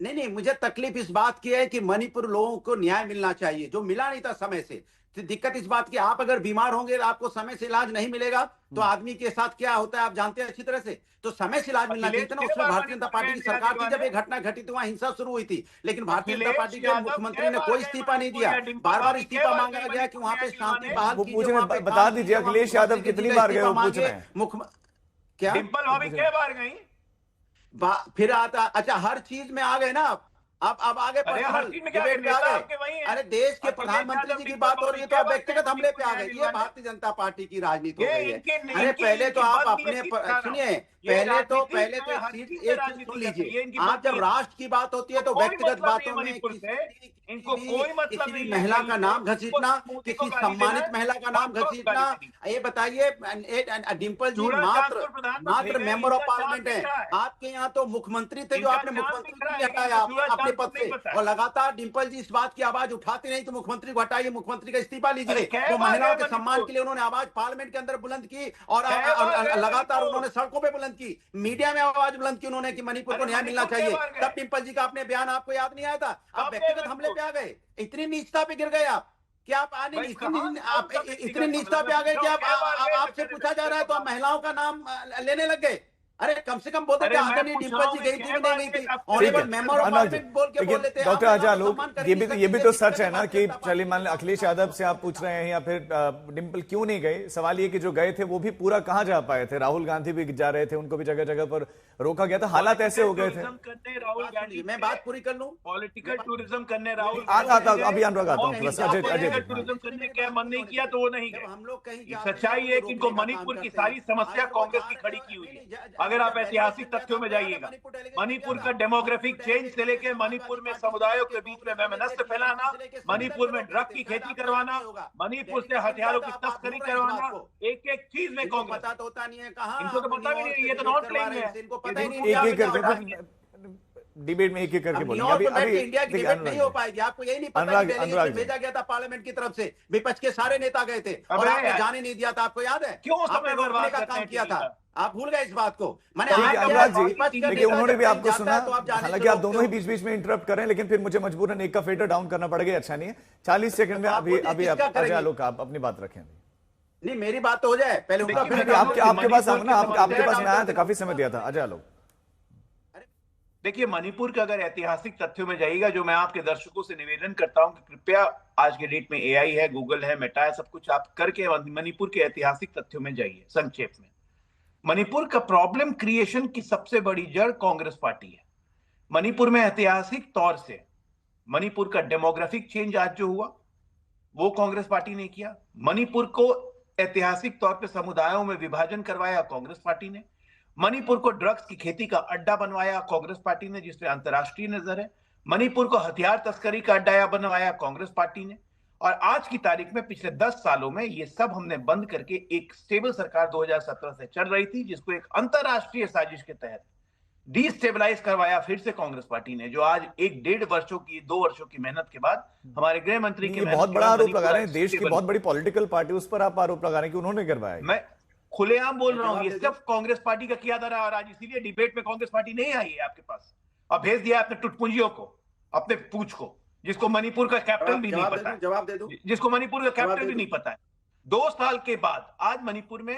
नहीं, मुझे तकलीफ इस बात की है कि मणिपुर लोगों को न्याय मिलना चाहिए, जो मिला नहीं था समय से। तो दिक्कत इस बात की, आप अगर बीमार होंगे आपको समय से इलाज नहीं मिलेगा तो आदमी के साथ क्या होता है आप जानते हैं अच्छी तरह से। तो समय से इलाज मिलना चाहिए ना। उसमें भारतीय जनता पार्टी की सरकार थी जब ये घटना घटी तो वहां हिंसा शुरू हुई थी, लेकिन भारतीय जनता पार्टी के मुख्यमंत्री ने कोई इस्तीफा नहीं दिया। बार बार इस्तीफा मांगा गया कि वहां पे शांति बहाल कीजिए। बता दीजिए अखिलेश यादव कितनी बार गए, वो पूछ रहे हैं। क्या डिंपल भाभी क्या बार गई? फिर आता, अच्छा हर चीज में आ गए ना अब आगे पर्सनल डिबेट पे आ गए। अरे देश के प्रधानमंत्री जी की बात हो रही है तो आप व्यक्तिगत हमले पे आ गए। ये भारतीय जनता पार्टी की राजनीति हो गई है। अरे पहले तो आप अपने सुनिए, पहले तो एक चीज सुन लीजिए, आप जब राष्ट्र की बात होती है तो व्यक्तिगत बातों में इनको कोई मतलब किसी महिला का नाम घसीटना, किसी सम्मानित महिला का नाम घसीटना, ये बताइए डिंपल जी मात्र मेंबर ऑफ पार्लियामेंट है। आपके यहाँ तो मुख्यमंत्री थे जो आपने मुख्यमंत्री हटाया अपने पद से, और लगातार डिंपल जी इस बात की आवाज उठाते नहीं तो मुख्यमंत्री को हटाइए, मुख्यमंत्री का इस्तीफा लीजिए। तो महिलाओं के सम्मान के लिए उन्होंने आवाज पार्लियामेंट के अंदर बुलंद की और लगातार उन्होंने सड़कों पे बुलंद की, मीडिया में आवाज बुलंद की उन्होंने कि मणिपुर को न्याय मिलना चाहिए। तब डिंपल जी का आपने बयान आपको याद नहीं आया था? आप व्यक्तिगत हमले पे आ गए, इतनी नीचता पे गिर गए आप कि आप इतनी नीचता पे आ गए कि आपसे पूछा जा रहा है तो आप महिलाओं का नाम लेने लग गए। अरे कम से कम बोलते थे आदरणीय डिंपल जी गई थी नहीं गई थी, ऑनरेबल मेंबर ऑफ पार्लियामेंट बोल के बोल लेते। डॉक्टर आजाद लोग ये भी तो सच है ना कि चलिए मान लें अखिलेश यादव से आप पूछ रहे हैं या फिर डिंपल क्यों नहीं गए, सवाल ये कि जो गए थे वो भी पूरा कहाँ जा पाए थे? राहुल गांधी भी जा रहे थे, उनको भी जगह जगह पर रोका गया था, हालात ऐसे हो गए थे। राहुल गांधी, मैं बात पूरी कर लूं, पॉलिटिकल टूरिज्म करने राहुल अभी अनुराग आता हूँ, अजय टूरिज्म करने क्या मन नहीं किया तो वो नहीं गए। हम लोग कहीं सच्चाई है कि इनको मणिपुर की सारी समस्या कांग्रेस की खड़ी की हुई है। अगर आप ऐतिहासिक तथ्यों में जाइएगा, मणिपुर का डेमोग्राफिक चेंज से लेके मणिपुर में समुदायों के बीच में वैमनस्य फैलाना, मणिपुर में ड्रग की खेती करवाना, मणिपुर से हथियारों की तस्करी करवाना, एक एक चीज में कांग्रेस पता तो होता नहीं है कहाँ, इनको तो पता भी नहीं, ये तो नॉट प्लेइंग है, इनको पता ही नहीं। एक करके डिबेट में एक करके बोलेंगे। अभी इंडिया की डिबेट नहीं हो पाएगी, आपको यही नहीं पता कि डेलीगेशन भेजा गया था पार्लियामेंट की तरफ से, विपक्ष के सारे नेता गए थे और आपने जाने नहीं दिया था, आपको याद है? क्यों आपने रोकने का काम किया था, आप भूल गए इस बात को। मैंने अनुराग जी देखिए उन्होंने भी आपको सुना, हालांकि आप दोनों ही बीच बीच में इंटरप्ट कर रहे हैं, लेकिन फिर मुझे मजबूरन एक का फेडर डाउन करना पड़ेगा, अच्छा नहीं है। 40 सेकंड में अभी अजय आलोक आप अपनी बात रखें। नहीं मेरी बात तो हो जाए पहले, आपके पास आऊंगा ना, आपके पास मैं आया था, काफी समय दिया था अजय आलोक। देखिए मणिपुर के अगर ऐतिहासिक तथ्यों में जाइएगा, जो मैं आपके दर्शकों से निवेदन करता हूं कि कृपया आज के डेट में एआई है, गूगल है, मेटा है, सब कुछ आप करके मणिपुर के ऐतिहासिक तथ्यों में जाइए। संक्षेप में मणिपुर का प्रॉब्लम क्रिएशन की सबसे बड़ी जड़ कांग्रेस पार्टी है। मणिपुर में ऐतिहासिक तौर से मणिपुर का डेमोग्राफिक चेंज आज जो हुआ वो कांग्रेस पार्टी ने किया। मणिपुर को ऐतिहासिक तौर पे समुदायों में विभाजन करवाया कांग्रेस पार्टी ने। मणिपुर को ड्रग्स की खेती का अड्डा बनवाया कांग्रेस पार्टी ने, जिसपे अंतर्राष्ट्रीय नजर है। मणिपुर को हथियार तस्करी का अड्डा बनवाया कांग्रेस पार्टी ने। और आज की तारीख में पिछले 10 सालों में ये सब हमने बंद करके एक स्टेबल सरकार 2017 से चल रही थी, जिसको एक अंतर्राष्ट्रीय साजिश के तहत डिस्टेबलाइज करवाया फिर से कांग्रेस पार्टी ने, जो आज 1-1.5 वर्षों की 2 वर्षों की मेहनत के बाद हमारे गृह मंत्री की बहुत बड़ा आरोप लगा रहे हैं, देश की बहुत बड़ी पॉलिटिकल पार्टी, उस पर आप आरोप लगा रहे हैं कि उन्होंने करवाया। मैं खुलेआम बोल रहा हूं, ये सिर्फ कांग्रेस पार्टी का किया जा रहा है और आज इसीलिए डिबेट में कांग्रेस पार्टी नहीं आई है आपके पास, और भेज दिया अपने टुटपुंजियों को, अपने पूछ को, जिसको मणिपुर का कैप्टन भी नहीं पता है, जवाब दे दूं, जिसको मणिपुर का कैप्टन भी नहीं पता है। 2 साल के बाद आज मणिपुर में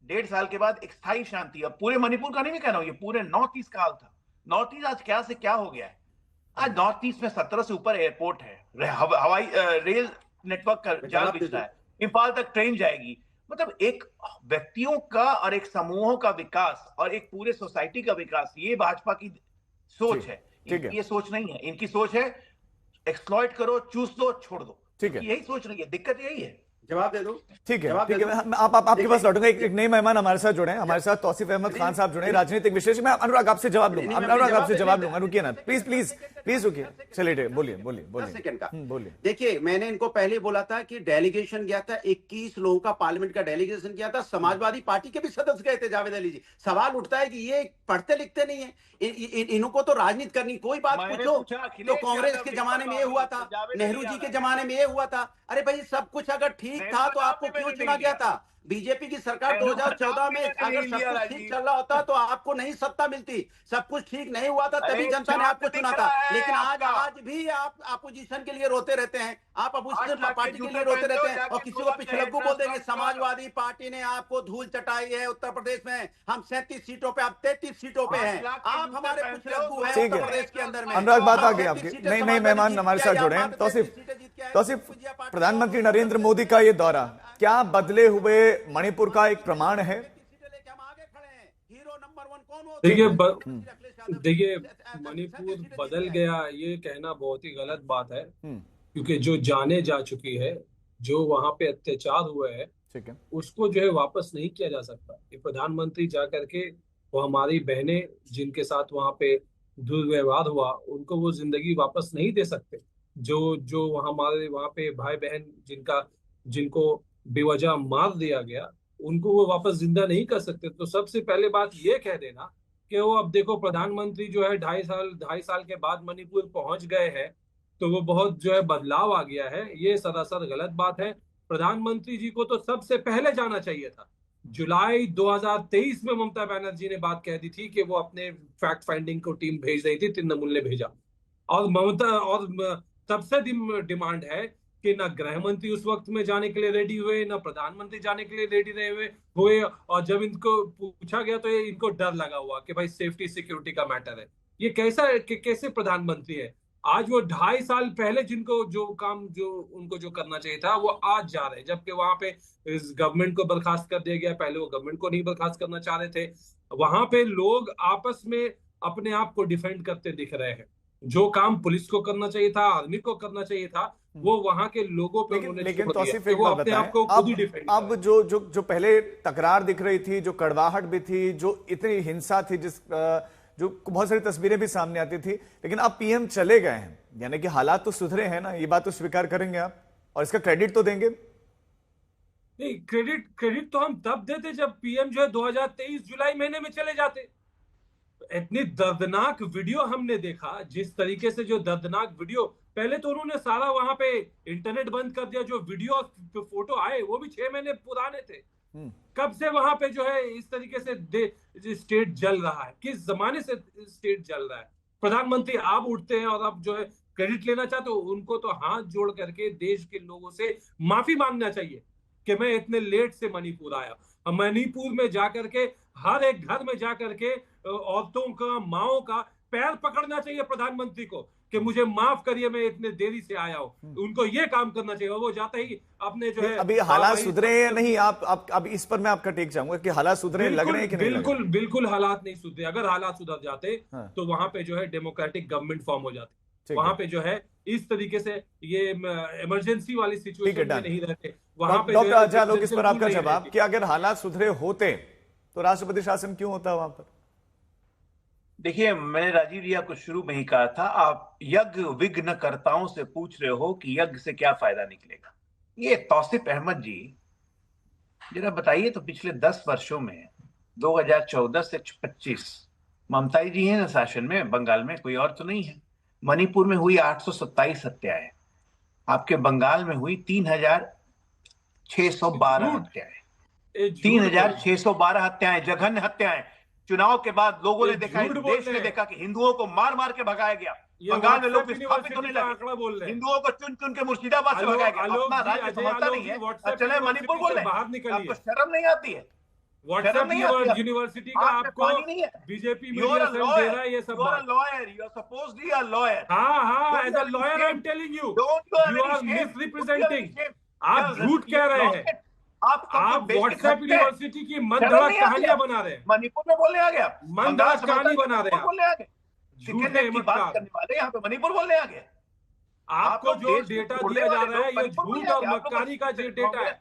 1.5 साल के बाद एक स्थायी शांति। अब पूरे मणिपुर का नहीं मैं कह रहा हूं, ये पूरे नॉर्थ ईस्ट का हाल था। नॉर्थ ईस्ट आज क्या से क्या हो गया है। आज नॉर्थ ईस्ट में 17 से ऊपर एयरपोर्ट है, हवाई रेल नेटवर्क का जाल बिछा है, इंफाल तक ट्रेन जाएगी। मतलब एक व्यक्तियों का और एक समूहों का विकास और एक पूरे सोसाइटी का विकास, ये भाजपा की सोच है। ये सोच नहीं है, इनकी सोच है एक्सप्लॉइट करो, चूस दो, छोड़ दो। ठीक है, यही सोच रही है, दिक्कत यही है। जवाब दे दो। ठीक है, जवाब ठीक दे है। दो। आप आपके देखिए, पास लौटूंगा। एक नए मेहमान हमारे साथ जुड़े हैं, हमारे साथ तौसीफ अहमद खान साहब जुड़े हैं, राजनीतिक विश्लेषक। मैं अनुराग आपसे जवाब लूंगा, अनुराग आपसे जवाब लूंगा, रुकिए ना, प्लीज प्लीज प्लीज रुकिए। चलिए, बोलिए बोलिए 10 बोलिए। सेकंड का बोलिए। देखिए, मैंने इनको पहले बोला था कि डेलीगेशन गया था, 21 लोगों का पार्लियामेंट का डेलीगेशन किया था, समाजवादी पार्टी के भी सदस्य गए थे। जावेद अली जी, सवाल उठता है कि ये पढ़ते लिखते नहीं है, इनको तो राजनीति करनी, कोई बात पूछो तो कांग्रेस के जमाने में ये हुआ था, नेहरू जी के जमाने में ये हुआ था। अरे भाई, सब कुछ अगर ठीक था तो आपको क्यों चुना गया था? बीजेपी की सरकार 2014 में अगर सब कुछ ठीक चल रहा होता तो आपको नहीं सत्ता मिलती। सब कुछ ठीक नहीं हुआ था, तभी जनता ने आपको चुना था। लेकिन आज भी आप अपोजिशन के लिए रोते रहते हैं, आप अपोजिशन पार्टी के लिए रोते रहते हैं और किसी को पिछड़ग्गू बोल देंगे। समाजवादी पार्टी ने आपको धूल चटाई है उत्तर प्रदेश में। हम 37 सीटों पे, आप 33 सीटों पे हैं। आप हमारे पिछड़ग्गू हैं उत्तर प्रदेश के अंदर में। अनुराग, बात आ गई आपकी। नए मेहमान हमारे साथ जुड़े हैं। तौसीफ, प्रधानमंत्री नरेंद्र मोदी का ये दौरा क्या बदले हुए मणिपुर का एक प्रमाण है? देखिए, मणिपुर बदल गया ये कहना बहुत ही गलत बात है, क्योंकि जो जाने जा चुकी है, जो वहां पे अत्याचार हुए हैं, ठीक है, उसको जो है वापस नहीं किया जा सकता। ये प्रधानमंत्री जा करके वो हमारी बहनें जिनके साथ वहां पे दुर्व्यवहार हुआ, उनको वो जिंदगी वापस नहीं दे सकते। जो हमारे वहां पे भाई बहन जिनको बेवजह मार दिया गया, उनको वो वापस जिंदा नहीं कर सकते। तो सबसे पहले बात ये कह देना कि वो, अब देखो प्रधानमंत्री जो है 2.5 साल के बाद मणिपुर पहुंच गए हैं, तो वो बहुत जो है बदलाव आ गया है, ये सरासर गलत बात है। प्रधानमंत्री जी को तो सबसे पहले जाना चाहिए था। जुलाई 2023 में ममता बनर्जी ने बात कह दी थी कि वो अपने फैक्ट फाइंडिंग को टीम भेज रही थी, तृणमूल ने भेजा। और ममता और सबसे डिमांड है कि ना गृह मंत्री उस वक्त में जाने के लिए रेडी हुए, ना प्रधानमंत्री जाने के लिए रेडी रहे हुए। और जब इनको पूछा गया तो ये इनको डर लगा हुआ कि भाई सेफ्टी सिक्योरिटी का मैटर है। ये कैसे प्रधानमंत्री है? आज वो 2.5 साल पहले जिनको उनको करना चाहिए था, वो आज जा रहे हैं, जबकि वहां पे इस गवर्नमेंट को बर्खास्त कर दिया गया। पहले वो गवर्नमेंट को नहीं बर्खास्त करना चाह रहे थे। वहां पे लोग आपस में अपने आप को डिफेंड करते दिख रहे हैं। जो काम पुलिस को करना चाहिए था, आर्मी को करना चाहिए था, वो वहां के लोगों पे लेकिन तौसीफ, एक बात बताएं, अब जो पहले तकरार दिख रही थी, जो कड़वाहट भी थी, जो इतनी हिंसा थी, जो बहुत सारी तस्वीरें भी सामने आती थी, लेकिन अब पीएम चले गए हैं, यानी कि हालात तो सुधरे हैं ना, ये बात तो स्वीकार करेंगे आप और इसका क्रेडिट तो देंगे? नहीं, क्रेडिट तो हम तब देते जब पीएम जो है 2023 जुलाई महीने में चले जाते। इतनी दर्दनाक वीडियो हमने देखा, जिस तरीके से जो दर्दनाक वीडियो, पहले तो उन्होंने सारा वहां पे इंटरनेट बंद कर दिया। जो वीडियो और फोटो आए वो भी 6 महीने पुराने थे। कब से वहां पे जो है इस तरीके से स्टेट जल रहा है? किस जमाने से स्टेट जल रहा है? प्रधानमंत्री आप उठते हैं और आप जो है क्रेडिट लेना चाहते हो, उनको तो हाथ जोड़ करके देश के लोगों से माफी मांगना चाहिए कि मैं इतने लेट से मणिपुर आया। मणिपुर में जाकर के हर एक घर में जाकर के औरतों का, माओं का पैर पकड़ना चाहिए प्रधानमंत्री को कि मुझे माफ करिए, मैं इतने देरी से आया हूं। उनको ये काम करना चाहिए। वो जाते ही अपने जो है, अभी हालात सुधरे या नहीं? आप अब इस पर मैं आपका टेक चाहूंगा कि हालात सुधरे लग रहे हैं कि नहीं? बिल्कुल हालात नहीं सुधरे। अगर हालात सुधर जाते तो वहां पे जो है डेमोक्रेटिक गवर्नमेंट फॉर्म हो जाती। वहां पे जो है इस तरीके से ये इमरजेंसी वाली सिचुएशन में नहीं रहते। वहां पे डॉक्टर अचालोक, इस पर आपका जवाब कि अगर हालात सुधरे होते तो राष्ट्रपति शासन क्यों होता वहां पर? देखिए, मैंने राजीव जी आपको शुरू में ही कहा था, आप यज्ञ विघ्नकर्ताओं से पूछ रहे हो कि यज्ञ से क्या फायदा निकलेगा। ये तौसीफ अहमद जी जरा बताइए तो, पिछले 10 वर्षों में 2014 से 25 ममता जी हैं ना शासन में, बंगाल में, कोई और तो नहीं है। मणिपुर में हुई 827 हत्याएं, आपके बंगाल में हुई 3612 हत्याएं, 3612 हत्याएं, जघन्य हत्याएं। चुनाव के बाद लोगों ने देखा, देश ने देखा कि हिंदुओं को मार मार के भगाया गया। बंगाल में लोग विस्थापित होने लगे, हिंदुओं को चुन चुन के मुर्शिदाबाद से भगाया गया। अपना राज्य संभालता नहीं है, चले मणिपुर बोल रहे हैं। आपको शर्म नहीं आती है? व्हाट्सएप यूनिवर्सिटी का आपको बीजेपी मीडिया सेल दे रहा है ये सब बात। Lawyer, you are supposed to be a lawyer. हाँ, as a lawyer I am telling you, you are misrepresenting. आप झूठ कह रहे हैं। आप व्हाट्सएप यूनिवर्सिटी की मनगढ़ंत कहानियां बना रहे हैं। मणिपुर में बोलने आ गया, मनगढ़ंत कहानी बना रहे हैं। बोलने आ गए, झूठे मत करने वाले यहाँ पे मणिपुर बोलने आ गए। आपको जो डेटा दिया जा रहा है ये झूठ और मक्कारी का जो डेटा है,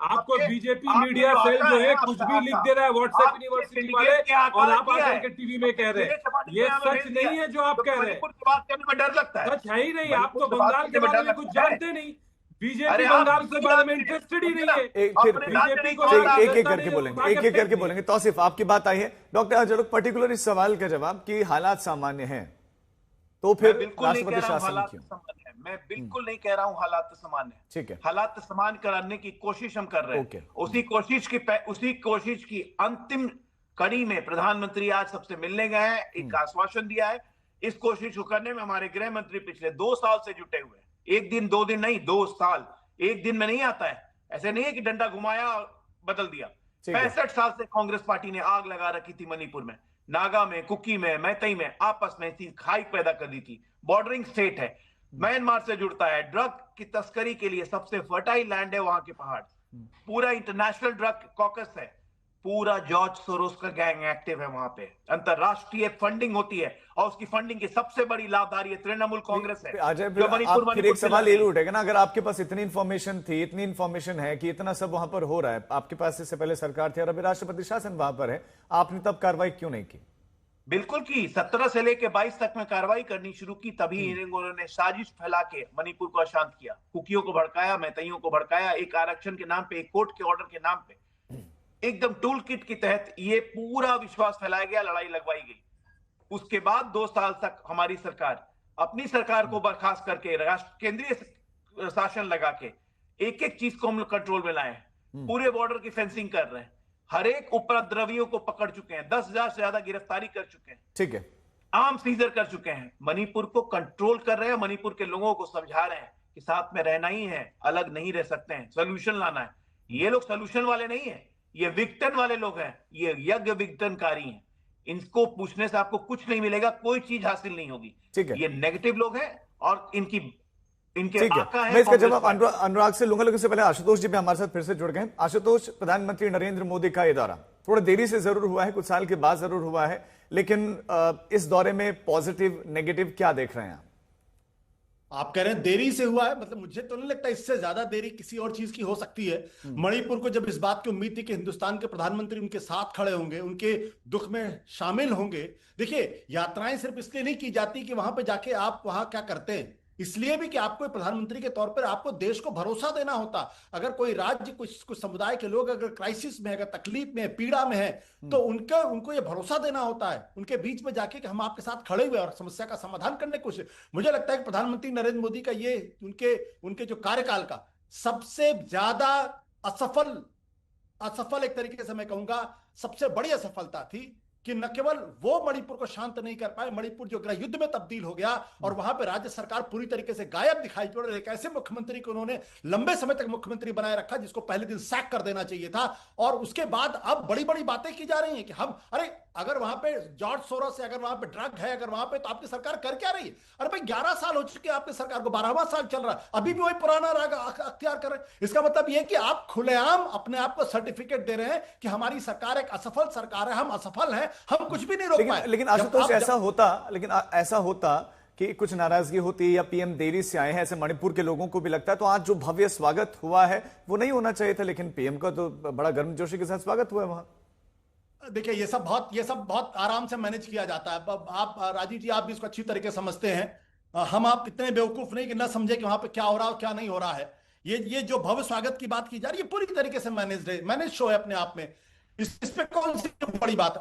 आपको बीजेपी मीडिया सेल जो है कुछ भी लिख दे रहा है व्हाट्सएप यूनिवर्सिटी वाले, और आप आकर के टीवी में कह रहे हैं। ये सच नहीं है जो आप कह रहे हैं, डर लगता है, सच है ही नहीं। आप तो बंगाल के बारे में कुछ जानते नहीं, बीजेपी बंगाल के बारे में इंटरेस्टेड ही नहीं है। बीजेपी को एक एक करके बोलेंगे, एक एक करके बोलेंगे। तौसीफ, आपकी बात आई है। डॉक्टर अजरुक, पर्टिकुलर इस सवाल का जवाब कि हालात सामान्य हैं तो फिर राष्ट्रपति शासन क्यों? मैं बिल्कुल नहीं कह रहा हूं हालात सामान्य है। ठीक है, हालात सामान्य कराने की कोशिश हम कर रहे हैं। उसी कोशिश की अंतिम कड़ी में प्रधानमंत्री आज सबसे मिलने गए हैं, एक आश्वासन दिया है। इस कोशिश को करने में हमारे गृह मंत्री पिछले 2 साल से जुटे हुए हैं। 1 दिन 2 दिन नहीं, 2 साल। 1 दिन में नहीं आता है, ऐसे नहीं है कि डंडा घुमाया और बदल दिया। 65 साल से कांग्रेस पार्टी ने आग लगा रखी थी मणिपुर में, नागा में, कुकी में, मैतई में, आपस में ऐसी खाई पैदा कर दी थी। बॉर्डरिंग स्टेट है, म्यांमार से जुड़ता है, ड्रग की तस्करी के लिए सबसे फर्टाइल लैंड है वहां के पहाड़, पूरा इंटरनेशनल ड्रग कॉकस है, पूरा जॉर्ज सोरोस का गैंग एक्टिव है वहां पे, अंतरराष्ट्रीय फंडिंग होती है और उसकी फंडिंग की सबसे बड़ी लाभदारी तृणमूल कांग्रेस है। फिर एक सवाल ये उठेगा ना, अगर आपके पास इतनी इंफॉर्मेशन थी, इतनी इंफॉर्मेशन है कि इतना सब वहां पर हो रहा है, आपके पास इससे पहले सरकार थी और अभी राष्ट्रपति शासन वहां पर है, आपने तब कार्रवाई क्यों नहीं की? बिल्कुल की, 17 से लेकर 22 तक में कार्रवाई करनी शुरू की, तभी उन्होंने साजिश फैला के मणिपुर को अशांत किया, कुकियों को भड़काया, मैतइयों को भड़काया, एक आरक्षण के नाम पे, एक कोर्ट के ऑर्डर के नाम पे, एकदम टूल किट के तहत ये पूरा विश्वास फैलाया गया, लड़ाई लगवाई गई। उसके बाद 2 साल तक हमारी सरकार अपनी सरकार को बर्खास्त करके केंद्रीय शासन लगा के एक एक चीज को हम लोग कंट्रोल में लाए हैं, पूरे बॉर्डर की फेंसिंग कर रहे हैं, हर एक उपद्रवियों को पकड़ चुके हैं, 10,000 से ज्यादा गिरफ्तारी कर चुके हैं, ठीक है, आर्म सीजर कर चुके हैं, मणिपुर को कंट्रोल कर रहे हैं, मणिपुर के लोगों को समझा रहे हैं कि साथ में रहना ही है, अलग नहीं रह सकते हैं, सोल्यूशन लाना है। ये लोग सोल्यूशन वाले नहीं है, ये विघटन वाले लोग हैं, ये यज्ञ विघटनकारी हैं। इनको पूछने से आपको कुछ नहीं मिलेगा, कोई चीज हासिल नहीं होगी। ठीक है, ये नेगेटिव लोग हैं और इनके आका है। मैं इसका जवाब अनुराग से लूंगा, लेकिन उससे पहले आशुतोष जी भी हमारे साथ फिर से जुड़ गए। आशुतोष, प्रधानमंत्री नरेंद्र मोदी का ये दौरा थोड़ा देरी से जरूर हुआ है, कुछ साल के बाद जरूर हुआ है, लेकिन इस दौरे में पॉजिटिव नेगेटिव क्या देख रहे हैं आप कह रहे हैं देरी से हुआ है, मतलब मुझे तो नहीं लगता इससे ज्यादा देरी किसी और चीज की हो सकती है। मणिपुर को जब इस बात की उम्मीद थी कि हिंदुस्तान के प्रधानमंत्री उनके साथ खड़े होंगे, उनके दुख में शामिल होंगे। देखिए, यात्राएं सिर्फ इसलिए नहीं की जाती कि वहां पे जाके आप वहां क्या करते हैं, इसलिए भी कि आपको प्रधानमंत्री के तौर पर आपको देश को भरोसा देना होता। अगर कोई राज्य, कुछ समुदाय के लोग अगर क्राइसिस में, अगर तकलीफ में, पीड़ा में है, तो उनको ये भरोसा देना होता है उनके बीच में जाके कि हम आपके साथ खड़े हुए और समस्या का समाधान करने की कोशिश। मुझे लगता है कि प्रधानमंत्री नरेंद्र मोदी का ये उनके जो कार्यकाल का सबसे ज्यादा असफल एक तरीके से मैं कहूंगा सबसे बड़ी असफलता थी कि न केवल वो मणिपुर को शांत नहीं कर पाए, मणिपुर जो गृह युद्ध में तब्दील हो गया और वहां पे राज्य सरकार पूरी तरीके से गायब दिखाई पड़ रही। एक ऐसे मुख्यमंत्री को उन्होंने लंबे समय तक मुख्यमंत्री बनाए रखा जिसको पहले दिन सैक कर देना चाहिए था। और उसके बाद अब बड़ी बड़ी बातें की जा रही हैं कि हम, अरे अगर वहां पे जॉर्ज सोरोस से अगर वहां पे ड्रग है, अगर वहां पे, तो आपकी सरकार कर क्या रही है? अरे भाई 11 साल हो चुके हैं आपकी सरकार को, 12वां साल चल रहा है, अभी भी वही पुराना राग अख्तियार कर रहे हैं। इसका मतलब यह कि आप खुलेआम अपने आप को सर्टिफिकेट दे रहे हैं कि हमारी सरकार एक असफल सरकार है, हम असफल हैं, हम कुछ भी नहीं रोक पाए। लेकिन आशुतोष, ऐसा होता कि कुछ नाराजगी होती या पीएम देरी से आए हैं, ऐसे मणिपुर के लोगों को भी लगता है, तो आज जो भव्य स्वागत हुआ है वो नहीं होना चाहिए था, लेकिन पीएम का तो बड़ा गर्मजोशी के साथ स्वागत हुआ है वहां। देखिए, ये सब बहुत आराम से मैनेज किया जाता है। आप राजीव जी, आप भी इसको अच्छी तरीके समझते हैं। हम आप इतने बेवकूफ नहीं कि ना समझे कि वहां पे क्या हो रहा है और क्या नहीं हो रहा है। ये जो भव्य स्वागत की बात की जा रही है पूरी तरीके से मैनेज शो है अपने आप में। इस पे कौन सी बड़ी बात?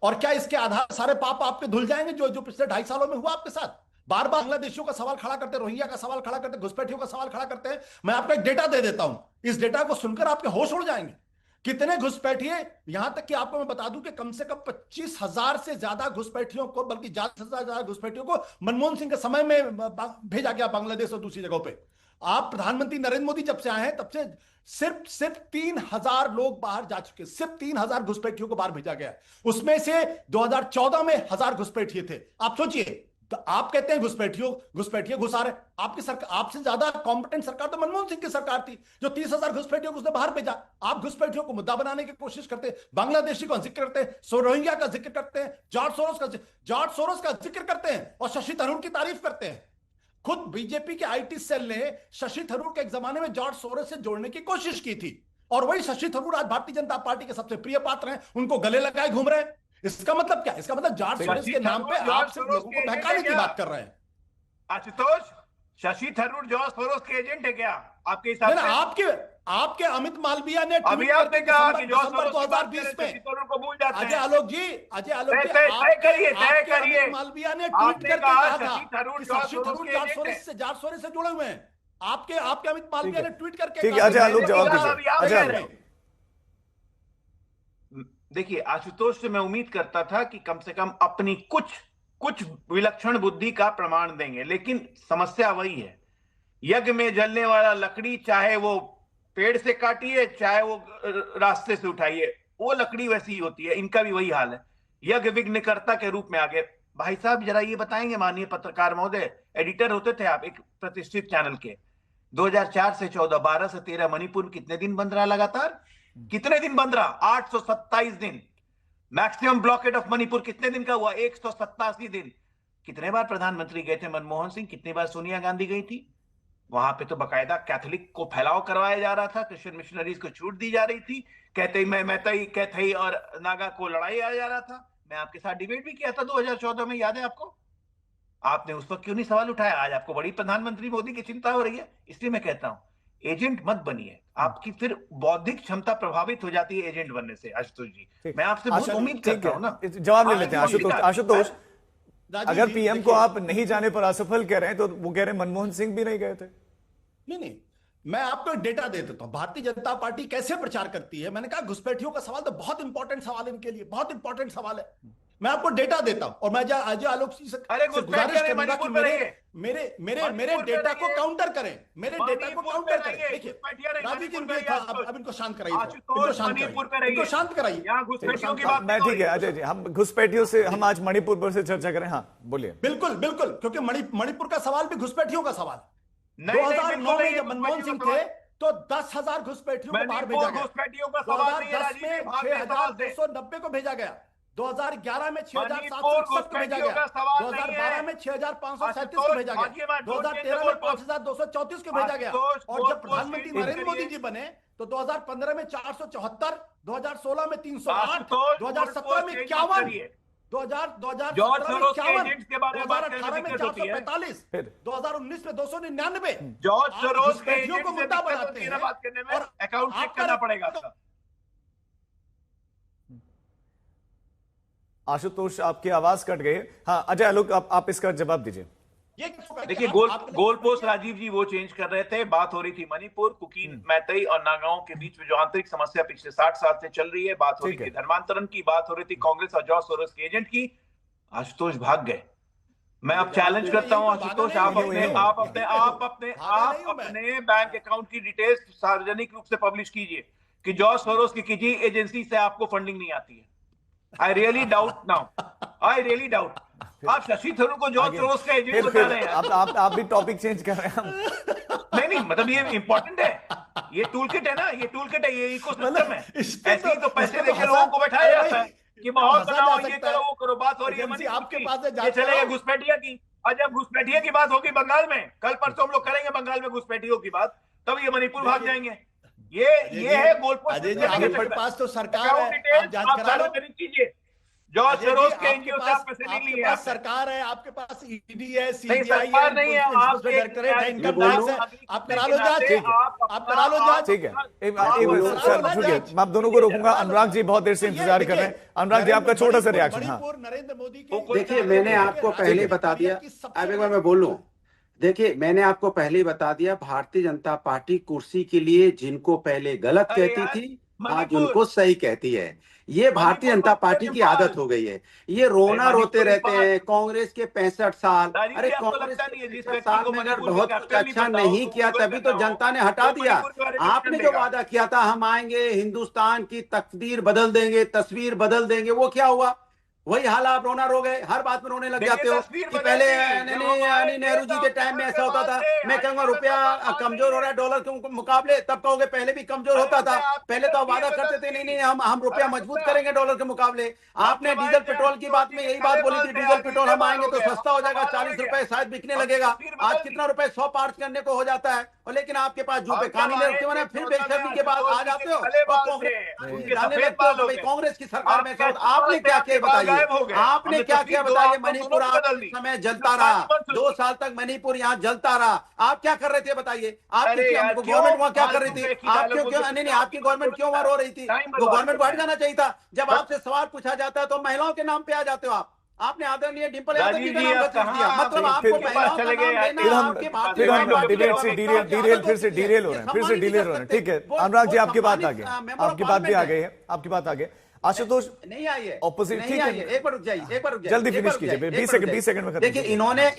और क्या इसके आधार सारे पाप आपके धुल जाएंगे जो पिछले 2.5 सालों में हुआ आपके साथ? बार बार बांग्लादेशियों का सवाल खड़ा करते, रोहिंग्या का सवाल खड़ा करते, घुसपैठियों का सवाल खड़ा करते हैं। मैं आपको एक डेटा दे देता हूं, इस डेटा को सुनकर आपके होश उड़ जाएंगे। कितने घुसपैठिए, यहां तक कि आपको मैं बता दूं कि कम से कम 25,000 से ज्यादा घुसपैठियों को, बल्कि ज्यादा घुसपैठियों को मनमोहन सिंह के समय में भेजा गया बांग्लादेश और दूसरी जगहों पे। आप प्रधानमंत्री नरेंद्र मोदी जब से आए हैं तब से सिर्फ 3,000 लोग बाहर जा चुके, सिर्फ 3,000 घुसपैठियों को बाहर भेजा गया। उसमें से 2014 में 1,000 घुसपैठिए थे। आप सोचिए, तो आप कहते हैं घुसपैठिए घुसा रहे। आपकी सरकार, आपसे ज्यादा कॉम्पिटेंट सरकार तो मनमोहन सिंह की सरकार थी जो 30,000 घुसपैठियों को उसने बाहर भेजा। आप घुसपैठियों को मुद्दा बनाने की कोशिश करते हैं, बांग्लादेशी का जिक्र करते हैं, रोहिंग्या का जिक्र करते हैं, जॉर्ज सोरोस का जिक्र करते हैं और शशि थरूर की तारीफ करते हैं। खुद बीजेपी के आईटी सेल ने शशि थरूर के एक जमाने में जॉर्ज सोरोस से जोड़ने की कोशिश की थी, और वही शशि थरूर आज भारतीय जनता पार्टी के सबसे प्रिय पात्र हैं, उनको गले लगाए घूम रहे हैं। इसका मतलब क्या? इसका मतलब जॉर्ज सोरोस के नाम पे आप सिर्फ लोगों को बहकाने की बात कर रहे हैं। आशुतोष, शशि थरूर जॉर्ज सोरोस के एजेंट है क्या आपके हिसाब से? आपके अमित मालविया ने अभी आपने कहा कि जॉर्ज सोरोस 2020 में शशि थरूर को भूल जाते हैं। अजय आलोक जी तय करिए। मालविया ने ट्वीट करके कहा था शशि थरूर कि George Shashi Tharoor George Soros से जुड़े हुए हैं। आपके अमित मालविया ने ट्वीट करके ठीक है, अजय आलोक जवाब दीजिए। अजय आलोक, देखिए, आशुतोष से मैं उम्मीद करता था कि कम से कम अपनी कुछ विलक्षण बुद्धि का प्रमाण देंगे, लेकिन समस्या वही है, यज्ञ में जलने वाला लकड़ी चाहे वो पेड़ से काटिए चाहे वो रास्ते से उठाइए, वो लकड़ी वैसी ही होती है। इनका भी वही हाल है, यज्ञ विघ्नकर्ता के रूप में आगे। भाई साहब जरा ये बताएंगे, माननीय पत्रकार महोदय, एडिटर होते थे आप एक प्रतिष्ठित चैनल के, 2004 से 14, 12 से 13 मणिपुर कितने दिन बंद रहा लगातार? कितने दिन बंद रहा? 827 दिन। मैक्सिमम ब्लॉकेट ऑफ मणिपुर कितने दिन का हुआ? 187 दिन। कितने बार प्रधानमंत्री गए थे मनमोहन सिंह? कितनी बार सोनिया गांधी गई थी? वहां पे तो बकायदा कैथोलिक को फैलाव करवाया जा रहा था, क्रिश्चियन मिशनरीज को छूट दी जा रही थी, कहते मैतई कैथई और नागा को लड़ाई आ जा रहा था। मैं आपके साथ डिबेट भी किया था 2014 में, याद है आपको? आपने उस वक्त क्यों नहीं सवाल उठाया? आज आपको बड़ी प्रधानमंत्री मोदी की चिंता हो रही है। इसलिए मैं कहता हूं, एजेंट मत बनिए, आपकी फिर बौद्धिक क्षमता प्रभावित हो जाती है एजेंट बनने से। आशुतोष जी, मैं आपसे बहुत उम्मीद करता हूं ना। जवाब ले लेते हैं आशुतोष। अगर पीएम को आप नहीं जाने पर असफल कह रहे हैं तो वो कह रहे हैं मनमोहन सिंह भी नहीं गए थे। नहीं, मैं आपको एक डेटा दे देता हूं, भारतीय जनता पार्टी कैसे प्रचार करती है। मैंने कहा घुसपैठियों का सवाल तो बहुत इंपॉर्टेंट सवाल है इनके लिए, बहुत इंपॉर्टेंट सवाल है। मैं आपको डेटा देता हूं, और मैं अजय आलोक जी से गुजारिश करूंगा कि मेरे डेटा को काउंटर करें, मेरे डेटा को काउंटर करें। देखिए राजीव जी, अब इनको शांत कराइए, इनको शांत कराइए। मैं ठीक है अजय जी, हम घुसपैठियों से हम आज मणिपुर पर से चर्चा करें। हाँ बोलिए। बिल्कुल, क्योंकि मणिपुर का सवाल भी घुसपैठियों का सवाल है। 2009 में जब मनमोहन सिंह थे तो 10,000 घुसपैठियों को बाहर भेजा गया। 2010 में 6,290 को भेजा गया। 2011 में 6,761 को भेजा गया। 2012 में 6,537 को भेजा गया। 2013 में 5,234 को भेजा गया। और जब प्रधानमंत्री नरेंद्र मोदी जी बने तो 2015 में 474, 2016 में 308, 2017 में 51, 2018 में 445, 2019 में 299। जॉर्ज सोरोस के एजेंट को मुद्दा बनाते हैं बात करने में अकाउंट चेक करना पड़ेगा आपका। आशुतोष आपकी आवाज कट गई। हाँ अजय आलोक, आप इसका जवाब दीजिए। देखिए, गोल पोस्ट राजीव जी वो चेंज कर रहे थे। बात हो रही थी मणिपुर, कुकी, मैतई और नागाओं के बीच में जो आंतरिक समस्या पिछले 60 साल से चल रही है। बात हो रही थी धर्मांतरण की, बात हो रही थी कांग्रेस और जॉर्ज सोरोस के एजेंट की। आशुतोष भाग गए। मैं अब चैलेंज करता हूं आशुतोष, आप अपने बैंक अकाउंट की डिटेल्स सार्वजनिक रूप से पब्लिश कीजिए कि जॉर्ज सोरोस की किसी एजेंसी से आपको फंडिंग नहीं आती है। I really doubt now, I really doubt. आप शशि थरूर को जॉर्ज सोरोस का एजेंट बता रहे हैं। आप भी टॉपिक चेंज कर रहे हैं। नहीं, मतलब ये इंपॉर्टेंट है, ये टूल किट है ना, ये टूल किट है, ये इकोसिस्टम है। ऐसे ही तो पैसे देके लोगों को बैठाया जाता है कि माहौल बनाओ, ये करो वो करो। बात हो रही है आपके पास ये चलेगा घुसपैठिया की। और जब घुसपैठिया की बात होगी बंगाल में, कल परसों हम लोग करेंगे बंगाल में घुसपैठियों की बात, तब ये मणिपुर भाग जाएंगे। ये है गोलपोस्ट। अजय जी, आपके पास तो सरकार है, आप जांच करा लो। कीजिए, जॉर्ज सोरोस के एनजीओ से आप पैसे नहीं लिए। आपके पास सरकार है, आपके पास ईडी है, सीबीआई है, नहीं है, डायरेक्टरेट है, इनकम टैक्स है। आप करा लो जांच, आप करा लो जांच। ठीक है, मैं आप दोनों को रोकूंगा। अनुराग जी बहुत देर से इंतजार कर रहे हैं। अनुराग जी आपका छोटा सा रिएक्शन। नरेंद्र मोदी के देखिए, मैंने आपको पहले ही बता दिया, अब एक बार मैं बोल लूं। देखिए, मैंने आपको पहले ही बता दिया, भारतीय जनता पार्टी कुर्सी के लिए जिनको पहले गलत कहती थी आज उनको सही कहती है। ये भारतीय जनता पार्टी की आदत हो गई है। ये रोना रोते रहते हैं कांग्रेस के 65 साल। अरे कांग्रेस के साल में अगर बहुत अच्छा नहीं किया तभी तो जनता ने हटा दिया। आपने जो वादा किया था हम आएंगे हिंदुस्तान की तकदीर बदल देंगे, तस्वीर बदल देंगे, वो क्या हुआ? वही हाल आप रोना रो गए, हर बात में रोने लग जाते हो कि पहले नेहरू जी के टाइम में ऐसा होता था। मैं कहूंगा रुपया कमजोर हो रहा है डॉलर के मुकाबले, तब कहोगे पहले भी कमजोर होता था। पहले तो वादा करते थे नहीं हम रुपया मजबूत करेंगे डॉलर के मुकाबले। आपने डीजल पेट्रोल की बात में यही बात बोली थी, डीजल पेट्रोल हम आएंगे तो सस्ता हो जाएगा, 40 रुपए शायद बिकने लगेगा। आज कितना रुपए 100 पार करने को हो जाता है, और लेकिन आपके पास जू पे कहानी नहीं रखते, फिर बेशर्मी के बाद आ जाते हो कांग्रेस की सरकार में। आपने क्या किया बताइए, आपने क्या किया बताइए। मणिपुर समय जलता रहा, 2 साल तक मणिपुर यहाँ जलता रहा। आप क्या कर रहे थे बताइए, आपकी गवर्नमेंट वहां क्या कर रही थी? आप क्यों नहीं आपकी गवर्नमेंट क्यों वहां रो रही थी? तो गवर्नमेंट को हट जाना चाहिए था। जब आपसे सवाल पूछा जाता है तो महिलाओं के नाम पे आ जाते हो आप। आपने आदरणीय डिंपल यादव जी का नाम रख दिया, मतलब आपको महिलाओं का नाम लेना आपके फिर हम डिबेट से डीरेल हो रहे हैं। ठीक है अनुराग जी, आपकी बात आ गई, आपकी बात भी आ गई है, आपकी बात आ गई। आशुतोष नहीं आई है, ऑपोजिट नहीं आई है, एक बार रुक जाइए, जल्दी फिनिश कीजिए, 20 सेकंड में खत्म। देखिए इन्होंने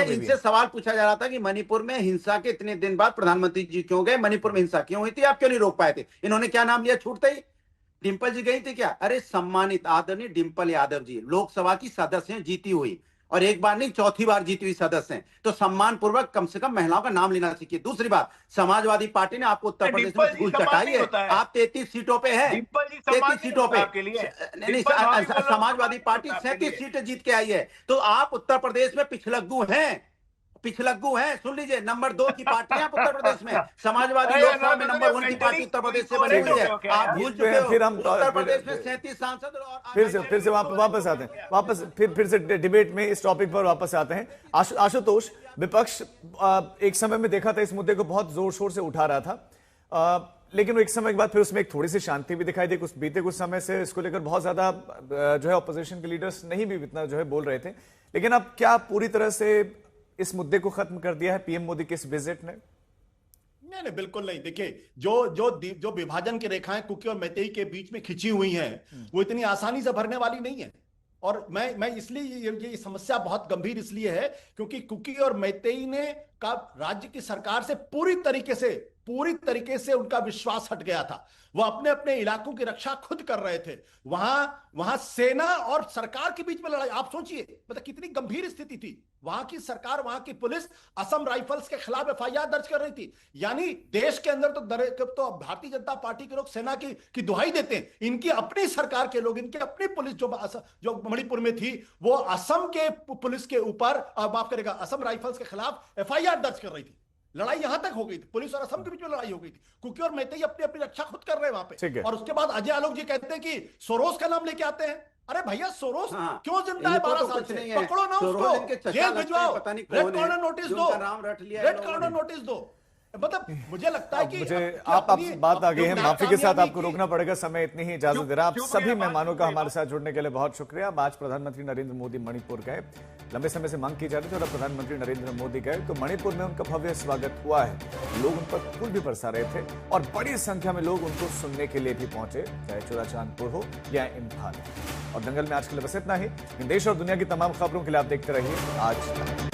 इनसे सवाल पूछा जा रहा था कि मणिपुर में हिंसा के इतने दिन बाद प्रधानमंत्री जी क्यों गए, मणिपुर में हिंसा क्यों हुई थी, आप क्यों नहीं रोक पाए थे? इन्होंने क्या नाम लिया छूटते ही? डिंपल जी गई थी क्या? अरे सम्मानित आदरणीय डिंपल यादव जी लोकसभा की सदस्य हैं, जीती हुई, और एक बार नहीं 4थी बार जीती हुई सदस्य हैं, तो सम्मान पूर्वक कम से कम महिलाओं का नाम लेना सीखिए। दूसरी बात, समाजवादी पार्टी ने आपको उत्तर प्रदेश में धूल चटाई है, आप 33 सीटों पे है, 33 सीटों पे नहीं, समाजवादी पार्टी 37 सीटें जीत के आई है, तो आप उत्तर प्रदेश में पिछलग्गू हैं, सुन लीजिए। नंबर 2 की पार्टी है उत्तर प्रदेश में, समाजवादी लोकसभा में नंबर 1 की पार्टी उत्तर प्रदेश से बनी हुई है, आप भूल चुके हो। फिर हम उत्तर प्रदेश में 37 सांसद और फिर से वापस आते हैं, फिर से डिबेट में इस टॉपिक पर वापस आते हैं। आशुतोष, विपक्ष एक समय में देखा था इस मुद्दे को बहुत जोर शोर से उठा रहा था, लेकिन एक समय के बाद फिर उसमें एक थोड़ी सी शांति भी दिखाई दी। बीते कुछ समय से इसको लेकर बहुत ज्यादा जो है ऑपोजिशन के लीडर्स नहीं भी इतना जो है बोल रहे थे, लेकिन अब क्या पूरी तरह से इस मुद्दे को खत्म कर दिया है पीएम मोदी के इस विजिट ने? नहीं, बिल्कुल नहीं। देखिए जो विभाजन की रेखाएं कुकी और मैतेई के बीच में खिंची हुई हैं, वो इतनी आसानी से भरने वाली नहीं है। और मैं इसलिए ये समस्या बहुत गंभीर इसलिए है क्योंकि कुकी और मैतेई ने का राज्य की सरकार से पूरी तरीके से उनका विश्वास हट गया था। वो अपने अपने इलाकों की रक्षा खुद कर रहे थे। वहां सेना और सरकार के बीच में लड़ाई, आप सोचिए मतलब कितनी गंभीर स्थिति थी। वहां की सरकार, वहां की पुलिस असम राइफल्स के खिलाफ एफआईआर दर्ज कर रही थी। यानी देश के अंदर तो भारतीय जनता पार्टी के लोग सेना की दुहाई देते हैं, इनकी अपनी सरकार के लोग, इनकी अपनी पुलिस जो मणिपुर में थी, वो असम के पुलिस के ऊपर माफ करेगा असम राइफल्स के खिलाफ एफआईआर दर्ज कर रही थी। लड़ाई यहां तक हो गई थी, पुलिस और असम के बीच में लड़ाई हो गई थी। कुकी और मैतेई अपनी अपनी रक्षा खुद कर रहे हैं वहां पे। और उसके बाद अजय आलोक जी कहते हैं कि सोरोस का नाम लेके आते हैं। अरे भैया सोरोस क्यों जिंदा है 12 साल से? पकड़ो ना उसको, जेल भिजवाओ, रेड कॉर्नर नोटिस दो। मतलब मुझे लगता है कि आप बात आ गई है, माफी के साथ आपको रोकना पड़ेगा, समय इतनी ही इजाजत दे रहा। आप सभी मेहमानों का हमारे साथ जुड़ने के लिए बहुत शुक्रिया। आज प्रधानमंत्री नरेंद्र मोदी मणिपुर गए, लंबे समय से मांग की जा रही थी और प्रधानमंत्री नरेंद्र मोदी गए तो मणिपुर में उनका भव्य स्वागत हुआ है। लोग उन पर फूल भी बरसा रहे थे और बड़ी संख्या में लोग उनको सुनने के लिए भी पहुंचे, चाहे चुराचांदपुर हो या इम्फाल। और दंगल में आज के लिए बस इतना ही। देश और दुनिया की तमाम खबरों के लिए आप देखते रहिए आज।